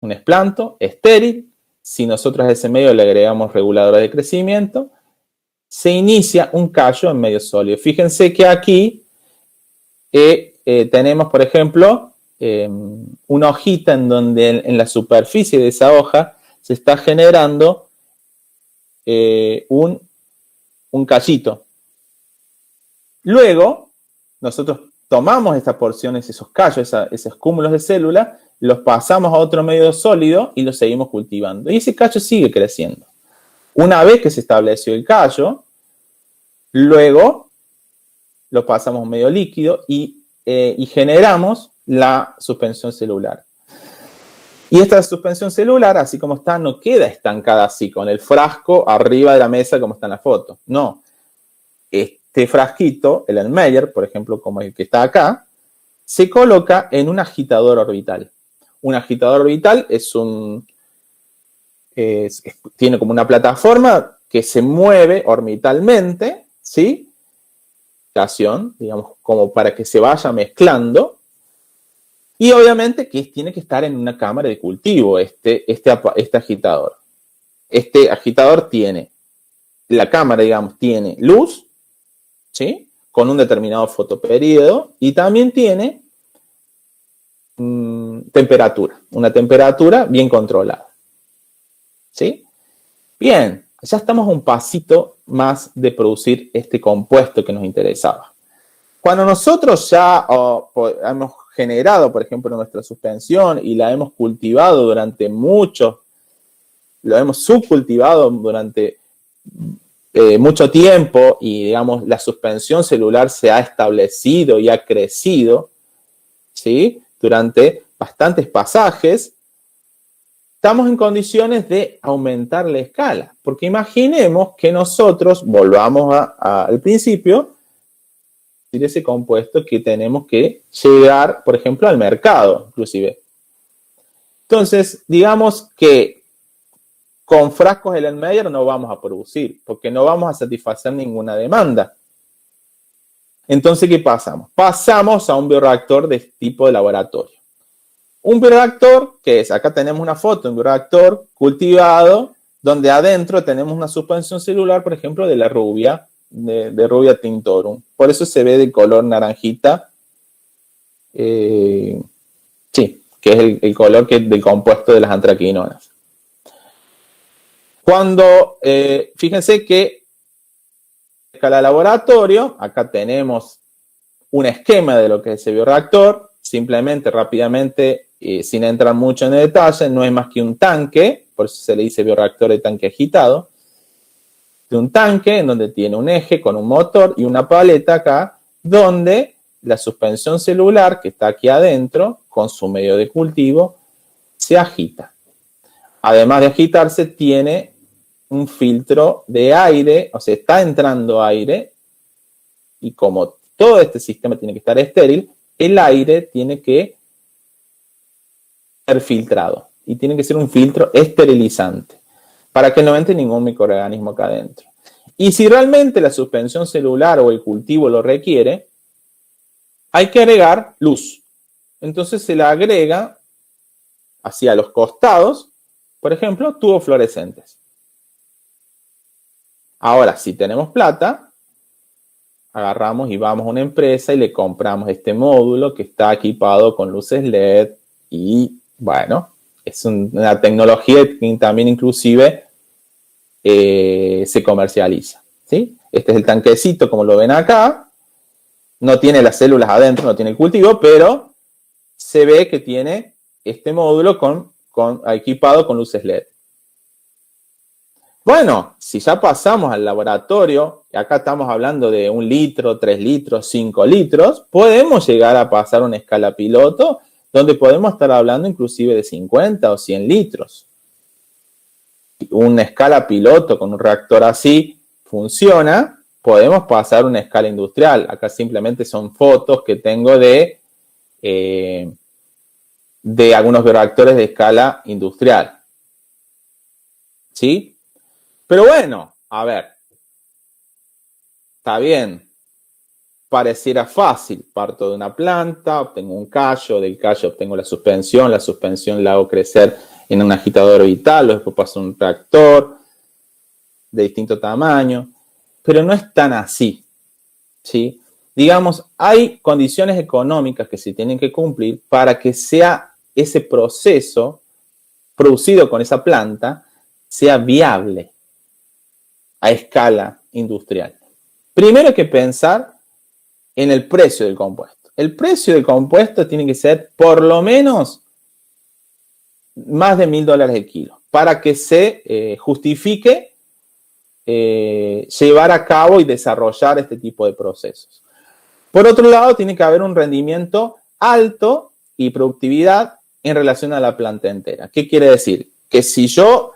un esplanto, estéril. Si nosotros a ese medio le agregamos reguladores de crecimiento, se inicia un callo en medio sólido. Fíjense que aquí tenemos, por ejemplo, una hojita en donde en la superficie de esa hoja se está generando un cachito. Luego, nosotros tomamos estas porciones, esos callos, esos cúmulos de células, los pasamos a otro medio sólido y los seguimos cultivando. Y ese callo sigue creciendo. Una vez que se estableció el callo, luego lo pasamos a un medio líquido y generamos la suspensión celular. Y esta suspensión celular, así como está, no queda estancada así, con el frasco arriba de la mesa como está en la foto. No. Este frasquito, el Erlenmeyer, por ejemplo, como el que está acá, se coloca en un agitador orbital. Un agitador orbital tiene como una plataforma que se mueve orbitalmente, ¿sí? Digamos, como para que se vaya mezclando. Y obviamente que tiene que estar en una cámara de cultivo este agitador. Este agitador la cámara, digamos, tiene luz, ¿sí? Con un determinado fotoperíodo y también tiene temperatura, una temperatura bien controlada, ¿sí? Bien, ya estamos a un pasito más de producir este compuesto que nos interesaba. Cuando nosotros ya hemos generado, por ejemplo, nuestra suspensión y la hemos cultivado durante lo hemos subcultivado durante mucho tiempo y, digamos, la suspensión celular se ha establecido y ha crecido, ¿sí? Durante bastantes pasajes, estamos en condiciones de aumentar la escala. Porque imaginemos que nosotros volvamos al principio, ese compuesto que tenemos que llegar, por ejemplo, al mercado, inclusive. Entonces, digamos que con frascos Erlenmeyer no vamos a producir, porque no vamos a satisfacer ninguna demanda. Entonces, ¿qué pasamos? Pasamos a un bioreactor de tipo de laboratorio. Un bioreactor, que es, acá tenemos una foto de un bioreactor cultivado, donde adentro tenemos una suspensión celular, por ejemplo, de la rubia, de Rubia tinctorum. Por eso se ve de color naranjita. Sí, que es el color del compuesto de las antraquinonas. Fíjense que a escala laboratorio, acá tenemos un esquema de lo que es ese bioreactor. Simplemente, rápidamente, sin entrar mucho en el detalle, no es más que un tanque, por eso se le dice bioreactor de tanque agitado. De un tanque en donde tiene un eje con un motor y una paleta acá, donde la suspensión celular que está aquí adentro, con su medio de cultivo, se agita. Además de agitarse, tiene un filtro de aire, o sea, está entrando aire, y como todo este sistema tiene que estar estéril, el aire tiene que ser filtrado, y tiene que ser un filtro esterilizante, para que no entre ningún microorganismo acá adentro. Y si realmente la suspensión celular o el cultivo lo requiere, hay que agregar luz. Entonces se la agrega hacia los costados, por ejemplo, tubos fluorescentes. Ahora, si tenemos plata, agarramos y vamos a una empresa y le compramos este módulo que está equipado con luces LED y, bueno, es una tecnología que también inclusive se comercializa, ¿sí? Este es el tanquecito, como lo ven acá. No tiene las células adentro, no tiene el cultivo, pero se ve que tiene este módulo equipado con luces LED. Bueno, si ya pasamos al laboratorio, y acá estamos hablando de 1 litro, 3 litros, 5 litros, podemos llegar a pasar a una escala piloto donde podemos estar hablando inclusive de 50 o 100 litros. Una escala piloto con un reactor así funciona, podemos pasar a una escala industrial. Acá simplemente son fotos que tengo de algunos bioreactores de escala industrial. ¿Sí? Pero bueno, a ver, está bien, pareciera fácil, parto de una planta, obtengo un callo, del callo obtengo la suspensión la hago crecer en un agitador orbital, después paso a un reactor de distinto tamaño, pero no es tan así, ¿sí? digamos, hay condiciones económicas que se tienen que cumplir para que sea ese proceso producido con esa planta sea viable a escala industrial. Primero hay que pensar en el precio del compuesto. El precio del compuesto tiene que ser por lo menos más de $1.000 el kilo para que se justifique llevar a cabo y desarrollar este tipo de procesos. Por otro lado, tiene que haber un rendimiento alto y productividad en relación a la planta entera. ¿Qué quiere decir? Que si yo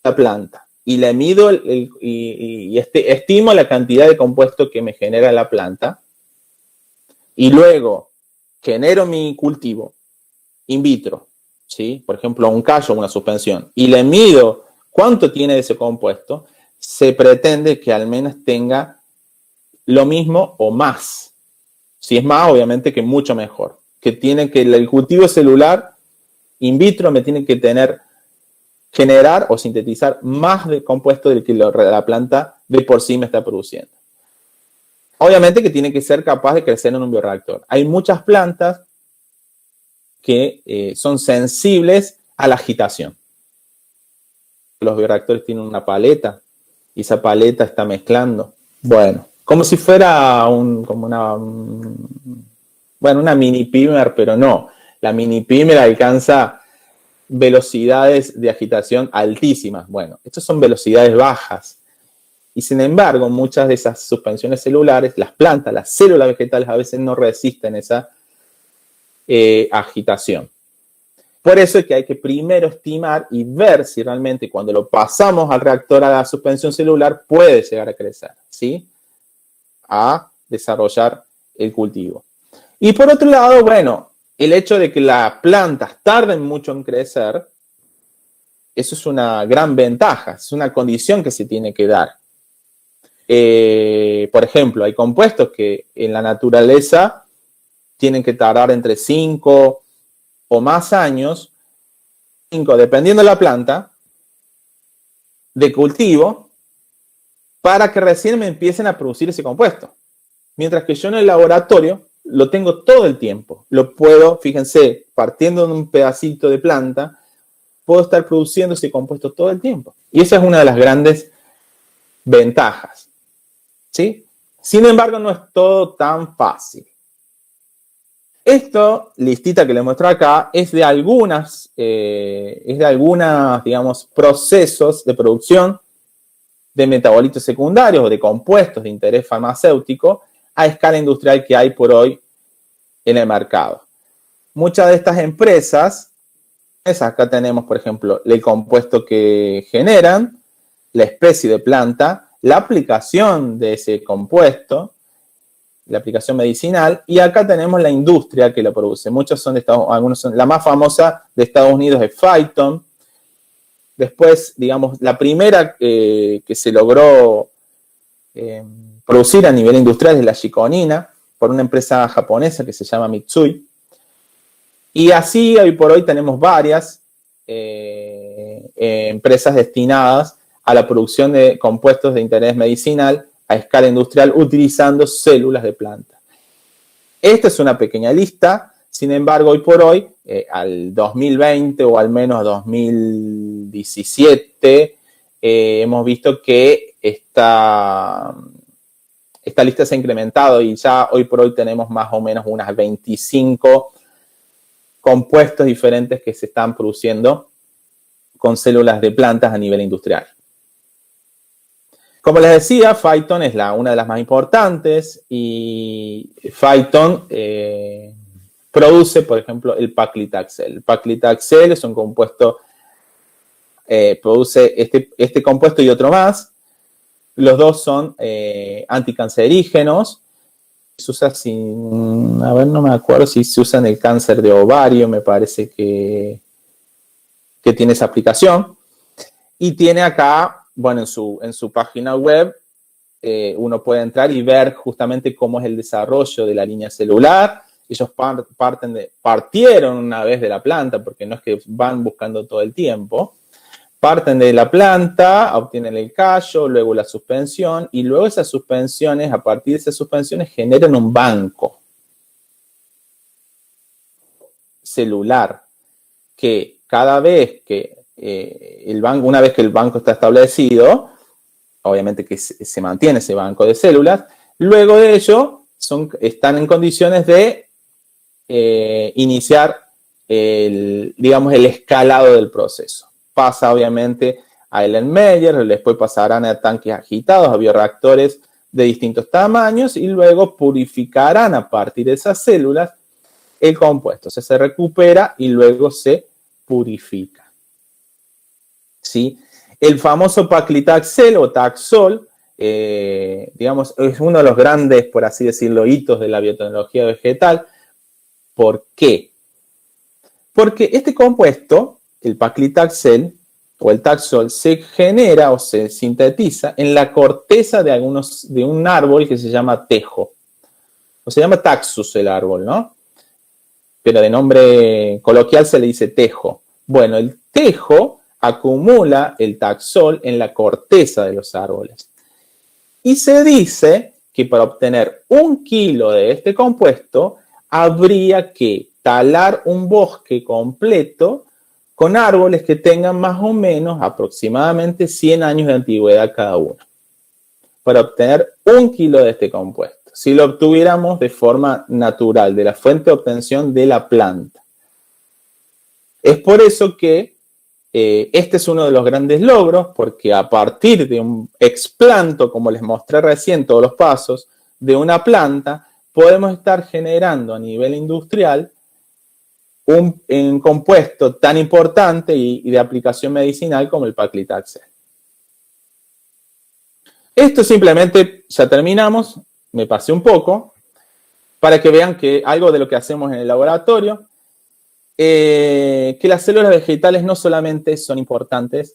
la planta y le mido estimo la cantidad de compuesto que me genera la planta y luego genero mi cultivo in vitro, ¿sí? Por ejemplo, un callo, una suspensión, y le mido cuánto tiene de ese compuesto, se pretende que al menos tenga lo mismo o más. Si es más, obviamente que mucho mejor. Que tiene que el cultivo celular in vitro me tiene que generar o sintetizar más de compuesto del que la planta de por sí me está produciendo. Obviamente que tiene que ser capaz de crecer en un bioreactor. Hay muchas plantas que son sensibles a la agitación. Los bioreactores tienen una paleta y esa paleta está mezclando. Bueno, como si fuera una mini pimer, pero no. La mini pimer alcanza velocidades de agitación altísimas. Bueno, estas son velocidades bajas. Y sin embargo, muchas de esas suspensiones celulares, las plantas, las células vegetales a veces no resisten esa agitación. Por eso es que hay que primero estimar y ver si realmente cuando lo pasamos al reactor a la suspensión celular puede llegar a crecer, ¿sí? A desarrollar el cultivo. Y por otro lado, bueno, el hecho de que las plantas tarden mucho en crecer, eso es una gran ventaja, es una condición que se tiene que dar. Por ejemplo, hay compuestos que en la naturaleza tienen que tardar entre 5 o más años, 5, dependiendo de la planta, de cultivo, para que recién me empiecen a producir ese compuesto. Mientras que yo en el laboratorio lo tengo todo el tiempo. Lo puedo, fíjense, partiendo de un pedacito de planta, puedo estar produciendo ese compuesto todo el tiempo. Y esa es una de las grandes ventajas, ¿sí? Sin embargo, no es todo tan fácil. Esto, listita que les muestro acá, es de algunas, digamos, procesos de producción de metabolitos secundarios o de compuestos de interés farmacéutico a escala industrial que hay por hoy en el mercado. Muchas de estas empresas, acá tenemos, por ejemplo, el compuesto que generan, la especie de planta, la aplicación de ese compuesto, la aplicación medicinal, y acá tenemos la industria que lo produce. Muchos son de Estados Unidos, algunos son, la más famosa de Estados Unidos es Phyton. Después, digamos, la primera que se logró producir a nivel industrial es la chikungunya, por una empresa japonesa que se llama Mitsui. Y así, hoy por hoy, tenemos varias empresas destinadas a la producción de compuestos de interés medicinal a escala industrial utilizando células de planta. Esta es una pequeña lista, sin embargo, hoy por hoy, al 2020 o al menos 2017, hemos visto que esta lista se ha incrementado y ya hoy por hoy tenemos más o menos unas 25 compuestos diferentes que se están produciendo con células de plantas a nivel industrial. Como les decía, Phyton es una de las más importantes y Phyton produce, por ejemplo, el paclitaxel. El paclitaxel es un compuesto, produce este compuesto y otro más. Los dos son anticancerígenos. Se usa no me acuerdo si se usa en el cáncer de ovario, me parece que tiene esa aplicación. Y tiene acá, bueno, en su página web, uno puede entrar y ver justamente cómo es el desarrollo de la línea celular. Ellos partieron una vez de la planta, porque no es que van buscando todo el tiempo, Parten de la planta, obtienen el callo, luego la suspensión, y luego esas suspensiones, a partir de esas suspensiones, generan un banco celular que cada vez que una vez que el banco está establecido, obviamente que se mantiene ese banco de células, luego de ello están en condiciones de iniciar digamos, el escalado del proceso. Pasa obviamente a Erlenmeyer, después pasarán a tanques agitados, a bioreactores de distintos tamaños y luego purificarán a partir de esas células el compuesto. O sea, se recupera y luego se purifica. ¿Sí? El famoso paclitaxel o Taxol, digamos, es uno de los grandes, por así decirlo, hitos de la biotecnología vegetal. ¿Por qué? Porque este compuesto, el paclitaxel o el Taxol, se genera o se sintetiza en la corteza de un árbol que se llama tejo. O se llama Taxus el árbol, ¿no? Pero de nombre coloquial se le dice tejo. Bueno, el tejo acumula el Taxol en la corteza de los árboles. Y se dice que para obtener 1 kilo de este compuesto habría que talar un bosque completo con árboles que tengan más o menos aproximadamente 100 años de antigüedad cada uno, para obtener 1 kilo de este compuesto, si lo obtuviéramos de forma natural, de la fuente de obtención de la planta. Es por eso que este es uno de los grandes logros, porque a partir de un explanto, como les mostré recién todos los pasos, de una planta, podemos estar generando a nivel industrial un compuesto tan importante y de aplicación medicinal como el paclitaxel. Esto simplemente, ya terminamos, me pasé un poco, para que vean que algo de lo que hacemos en el laboratorio, que las células vegetales no solamente son importantes,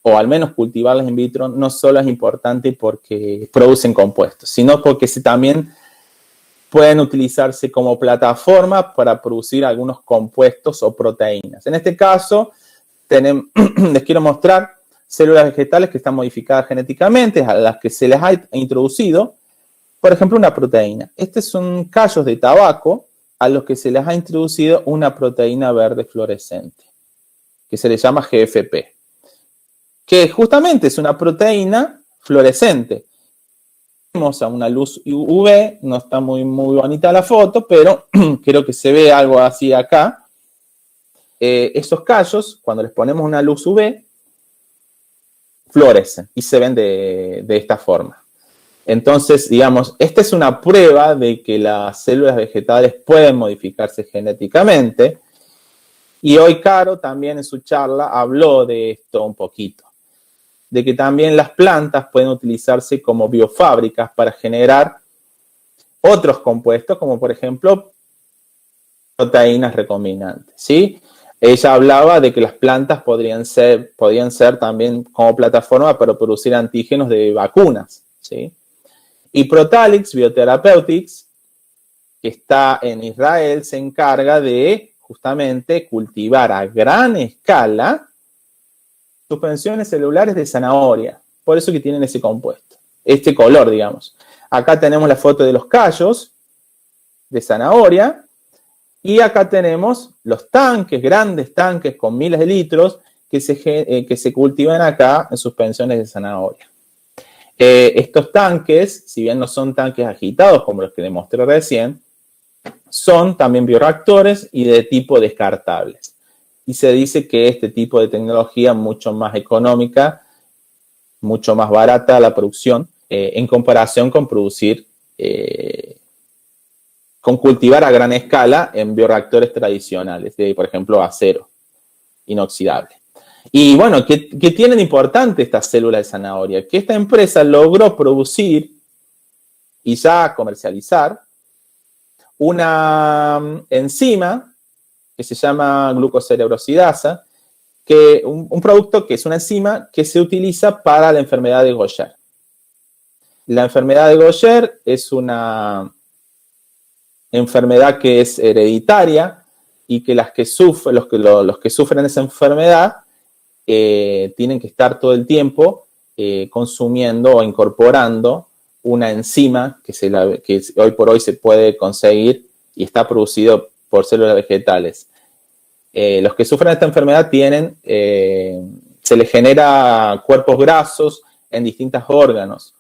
o al menos cultivarlas in vitro, no solo es importante porque producen compuestos, sino porque también pueden utilizarse como plataforma para producir algunos compuestos o proteínas. En este caso, les quiero mostrar células vegetales que están modificadas genéticamente, a las que se les ha introducido, por ejemplo, una proteína. Estos son callos de tabaco a los que se les ha introducido una proteína verde fluorescente, que se le llama GFP, que justamente es una proteína fluorescente. Vemos a una luz UV, no está muy bonita la foto, pero creo que se ve algo así acá. Esos callos, cuando les ponemos una luz UV, fluorescen y se ven de esta forma. Entonces, digamos, esta es una prueba de que las células vegetales pueden modificarse genéticamente. Y hoy Caro también en su charla habló de esto un poquito, de que también las plantas pueden utilizarse como biofábricas para generar otros compuestos, como por ejemplo proteínas recombinantes, ¿sí? Ella hablaba de que las plantas podían ser también como plataforma para producir antígenos de vacunas, ¿sí? Y Protalix Biotherapeutics, que está en Israel, se encarga de justamente cultivar a gran escala suspensiones celulares de zanahoria. Por eso que tienen ese compuesto, este color, digamos. Acá tenemos la foto de los callos de zanahoria y acá tenemos los tanques, grandes tanques con miles de litros que se cultivan acá en suspensiones de zanahoria. Estos tanques, si bien no son tanques agitados como los que demostré recién, son también bioreactores y de tipo descartables. Y se dice que este tipo de tecnología es mucho más económica, mucho más barata la producción en comparación con con cultivar a gran escala en bioreactores tradicionales, de, por ejemplo, acero inoxidable. Y bueno, ¿qué tienen importante estas células de zanahoria? Que esta empresa logró producir y ya comercializar una enzima que se llama glucocerebrosidasa, un producto que es una enzima que se utiliza para la enfermedad de Gaucher. La enfermedad de Gaucher es una enfermedad que es hereditaria y que los que sufren esa enfermedad tienen que estar todo el tiempo consumiendo o incorporando una enzima que hoy por hoy se puede conseguir y está producido por células vegetales. Los que sufren esta enfermedad se les genera cuerpos grasos en distintos órganos.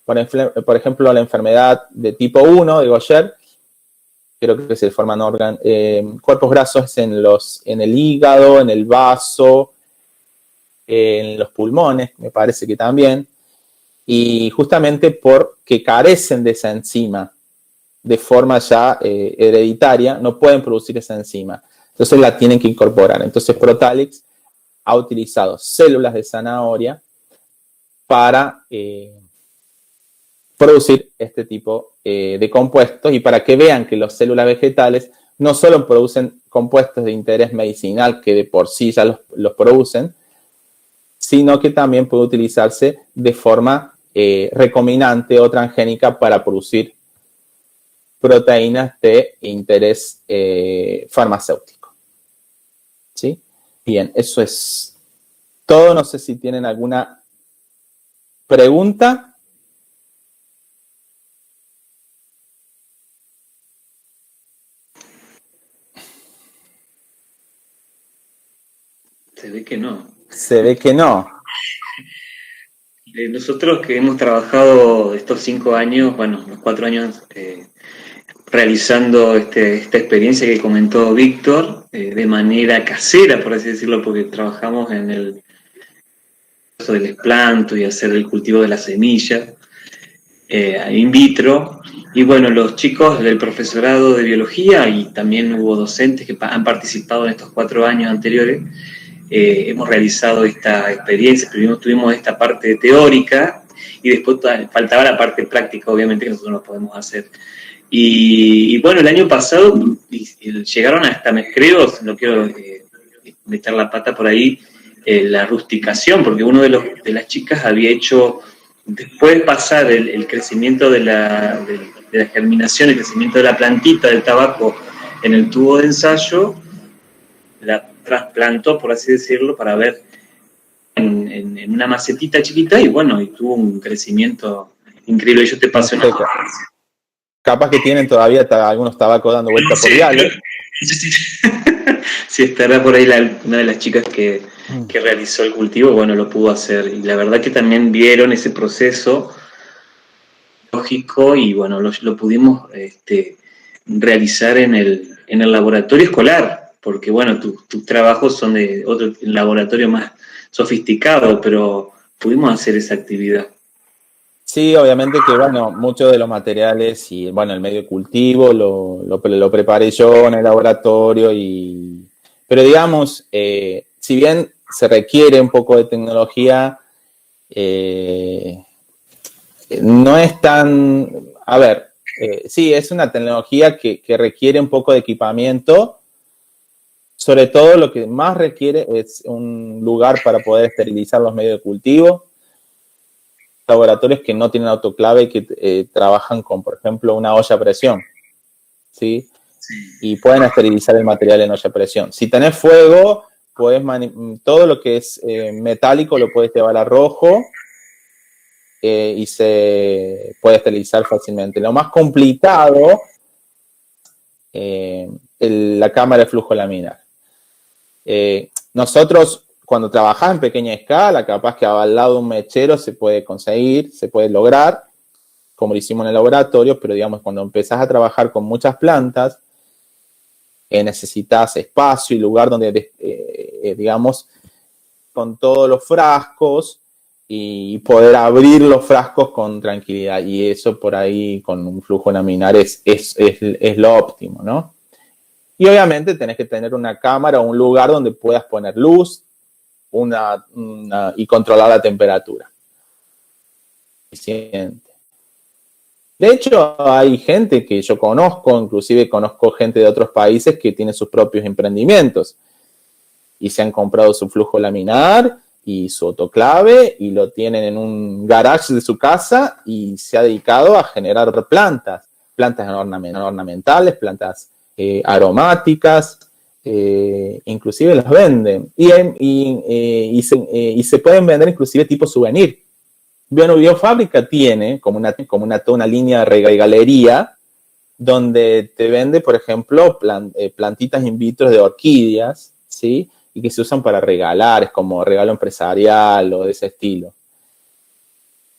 Por ejemplo, la enfermedad de tipo 1 de Gaucher, creo que se forman cuerpos grasos en el hígado, en el vaso, en los pulmones, me parece que también, y justamente porque carecen de esa enzima de forma ya hereditaria, no pueden producir esa enzima. Entonces la tienen que incorporar. Entonces Protalix ha utilizado células de zanahoria para producir este tipo de compuestos y para que vean que las células vegetales no solo producen compuestos de interés medicinal que de por sí ya los producen, sino que también puede utilizarse de forma recombinante o transgénica para producir proteínas de interés farmacéutico. ¿Sí? Bien, eso es todo. No sé si tienen alguna pregunta. Se ve que no. Se ve que no. Nosotros que hemos trabajado estos 5 años, bueno, los 4 años realizando esta experiencia que comentó Víctor, de manera casera, por así decirlo, porque trabajamos en el proceso del explanto y hacer el cultivo de la semilla in vitro. Y bueno, los chicos del profesorado de biología y también hubo docentes que han participado en estos 4 años anteriores, hemos realizado esta experiencia. Primero tuvimos esta parte teórica y después faltaba la parte práctica, obviamente, que nosotros no podemos hacer. Y bueno, el año pasado llegaron hasta, creo, no quiero meter la pata por ahí, la rusticación, porque uno de las chicas había hecho, después de pasar el crecimiento de la germinación, el crecimiento de la plantita del tabaco en el tubo de ensayo, la trasplantó, por así decirlo, para ver en una macetita chiquita y bueno, y tuvo un crecimiento increíble. Yo te pasé una foto. Capaz que tienen todavía algunos tabacos dando vueltas por viales. Sí, estará por ahí una de las chicas que realizó el cultivo, bueno, lo pudo hacer. Y la verdad que también vieron ese proceso lógico y bueno, lo pudimos realizar en el laboratorio escolar, porque bueno, tus trabajos son de otro laboratorio más sofisticado, pero pudimos hacer esa actividad. Sí, obviamente que, bueno, muchos de los materiales y, bueno, el medio de cultivo lo preparé yo en el laboratorio pero digamos, si bien se requiere un poco de tecnología, no es tan, a ver, sí, es una tecnología que requiere un poco de equipamiento. Sobre todo lo que más requiere es un lugar para poder esterilizar los medios de cultivo. Laboratorios que no tienen autoclave y que trabajan con, por ejemplo, una olla a presión, ¿sí? Y pueden esterilizar el material en olla a presión. Si tenés fuego, todo lo que es metálico lo puedes llevar a rojo y se puede esterilizar fácilmente. Lo más complicado, la cámara de flujo laminar. Nosotros, cuando trabajás en pequeña escala, capaz que al lado de un mechero se puede conseguir, se puede lograr, como lo hicimos en el laboratorio, pero digamos, cuando empezás a trabajar con muchas plantas, necesitas espacio y lugar donde, digamos, con todos los frascos y poder abrir los frascos con tranquilidad. Y eso por ahí, con un flujo laminar, es lo óptimo, ¿no? Y obviamente tenés que tener una cámara o un lugar donde puedas poner luz y controlar la temperatura. Eficiente. De hecho, hay gente que yo conozco, inclusive conozco gente de otros países que tiene sus propios emprendimientos y se han comprado su flujo laminar y su autoclave y lo tienen en un garage de su casa y se ha dedicado a generar plantas ornamentales, plantas aromáticas, inclusive las venden. Y se pueden vender inclusive tipo souvenir. Bueno, Biofábrica tiene como toda una línea de regalería donde te vende, por ejemplo, plantitas in vitro de orquídeas, ¿sí? Y que se usan para regalar, es como regalo empresarial o de ese estilo.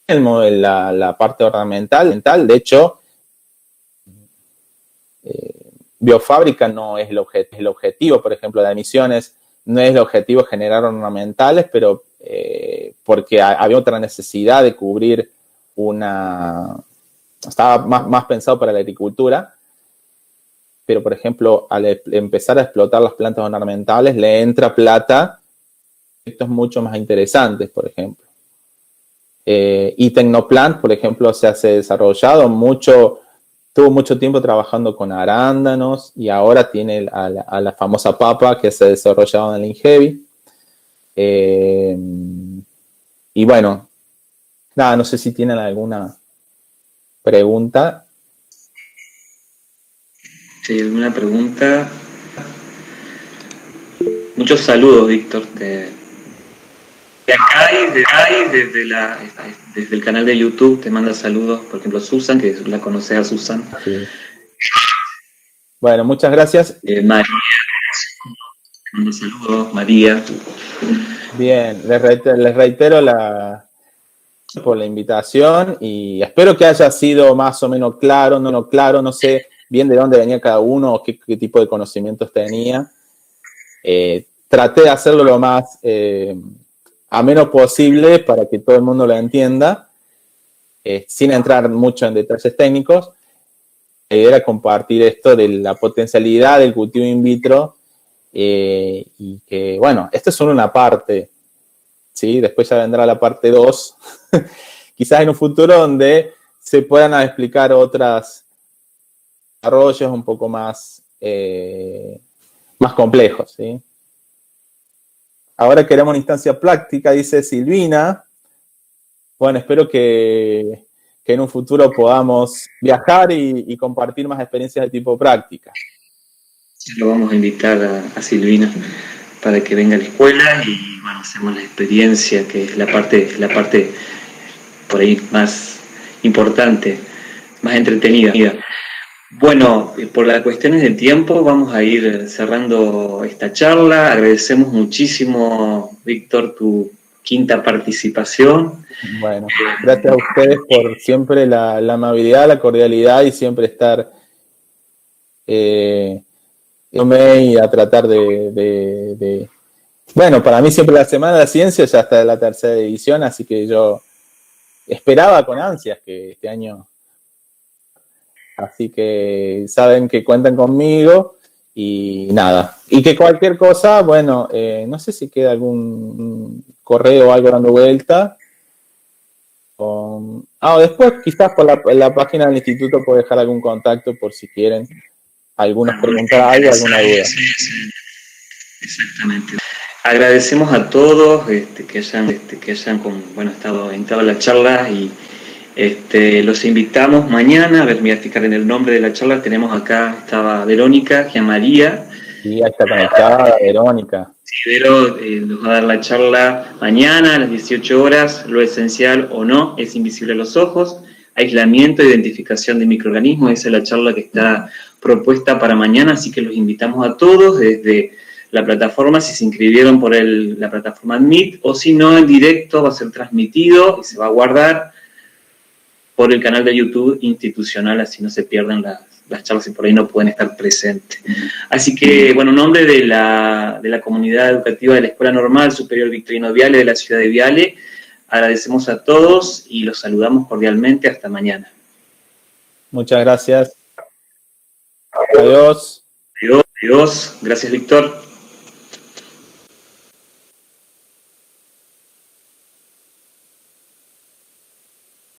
La parte ornamental, de hecho, Biofábrica no es el objetivo, por ejemplo, de Misiones no es el objetivo generar ornamentales, pero porque había otra necesidad de cubrir estaba más pensado para la agricultura, pero por ejemplo, al empezar a explotar las plantas ornamentales, le entra plata, proyectos mucho más interesantes, por ejemplo. Y Tecnoplant, por ejemplo, se ha desarrollado tuvo mucho tiempo trabajando con arándanos y ahora tiene a la famosa papa que se ha desarrollado en el INGEVI. Y bueno, nada, no sé si tienen alguna pregunta. Sí, alguna pregunta. Muchos saludos, Víctor. De acá y desde el canal de YouTube te manda saludos, por ejemplo, Susan, que la conoces a Susan. Sí. Bueno, muchas gracias. María, te manda saludos, María. Bien, les reitero por la invitación y espero que haya sido más o menos claro, no sé bien de dónde venía cada uno o qué tipo de conocimientos tenía. Traté de hacerlo lo más ameno posible para que todo el mundo lo entienda, sin entrar mucho en detalles técnicos. La idea era compartir esto de la potencialidad del cultivo in vitro y que, bueno, esto es solo una parte, ¿sí? Después ya vendrá la parte 2, quizás en un futuro donde se puedan explicar otros desarrollos un poco más complejos, ¿sí? Ahora queremos una instancia práctica, dice Silvina. Bueno, espero que en un futuro podamos viajar y compartir más experiencias de tipo práctica. Lo vamos a invitar a Silvina para que venga a la escuela y bueno, hacemos la experiencia, que es la parte por ahí más importante, más entretenida. Bueno, por las cuestiones de tiempo vamos a ir cerrando esta charla. Agradecemos muchísimo, Víctor, tu quinta participación. Bueno, gracias a ustedes por siempre la amabilidad, la cordialidad y siempre estar y a tratar Bueno, para mí siempre la Semana de la Ciencia ya está en la tercera edición, así que yo esperaba con ansias que este año... Así que saben que cuentan conmigo y nada. Y que cualquier cosa, bueno, no sé si queda algún correo o algo dando vuelta. Después quizás por la página del instituto puedo dejar algún contacto por si quieren algunos preguntar algo, alguna duda. Sí, exactamente. Agradecemos a todos que hayan estado en toda la charla y los invitamos mañana. A ver, me voy a fijar en el nombre de la charla. Tenemos acá, estaba Verónica, que a María. Sí, ahí está conectada Verónica. Sí, Vero nos va a dar la charla mañana a las 18 horas. Lo esencial o no es invisible a los ojos. Aislamiento e identificación de microorganismos. Esa es la charla que está propuesta para mañana, así que los invitamos a todos desde la plataforma, si se inscribieron por la plataforma Meet, o si no, en directo va a ser transmitido y se va a guardar por el canal de YouTube institucional, así no se pierden las charlas y por ahí no pueden estar presentes. Así que, bueno, en nombre de la comunidad educativa de la Escuela Normal Superior Victorino Viale de la ciudad de Viale, agradecemos a todos y los saludamos cordialmente. Hasta mañana. Muchas gracias. Adiós. Adiós. Gracias, Víctor.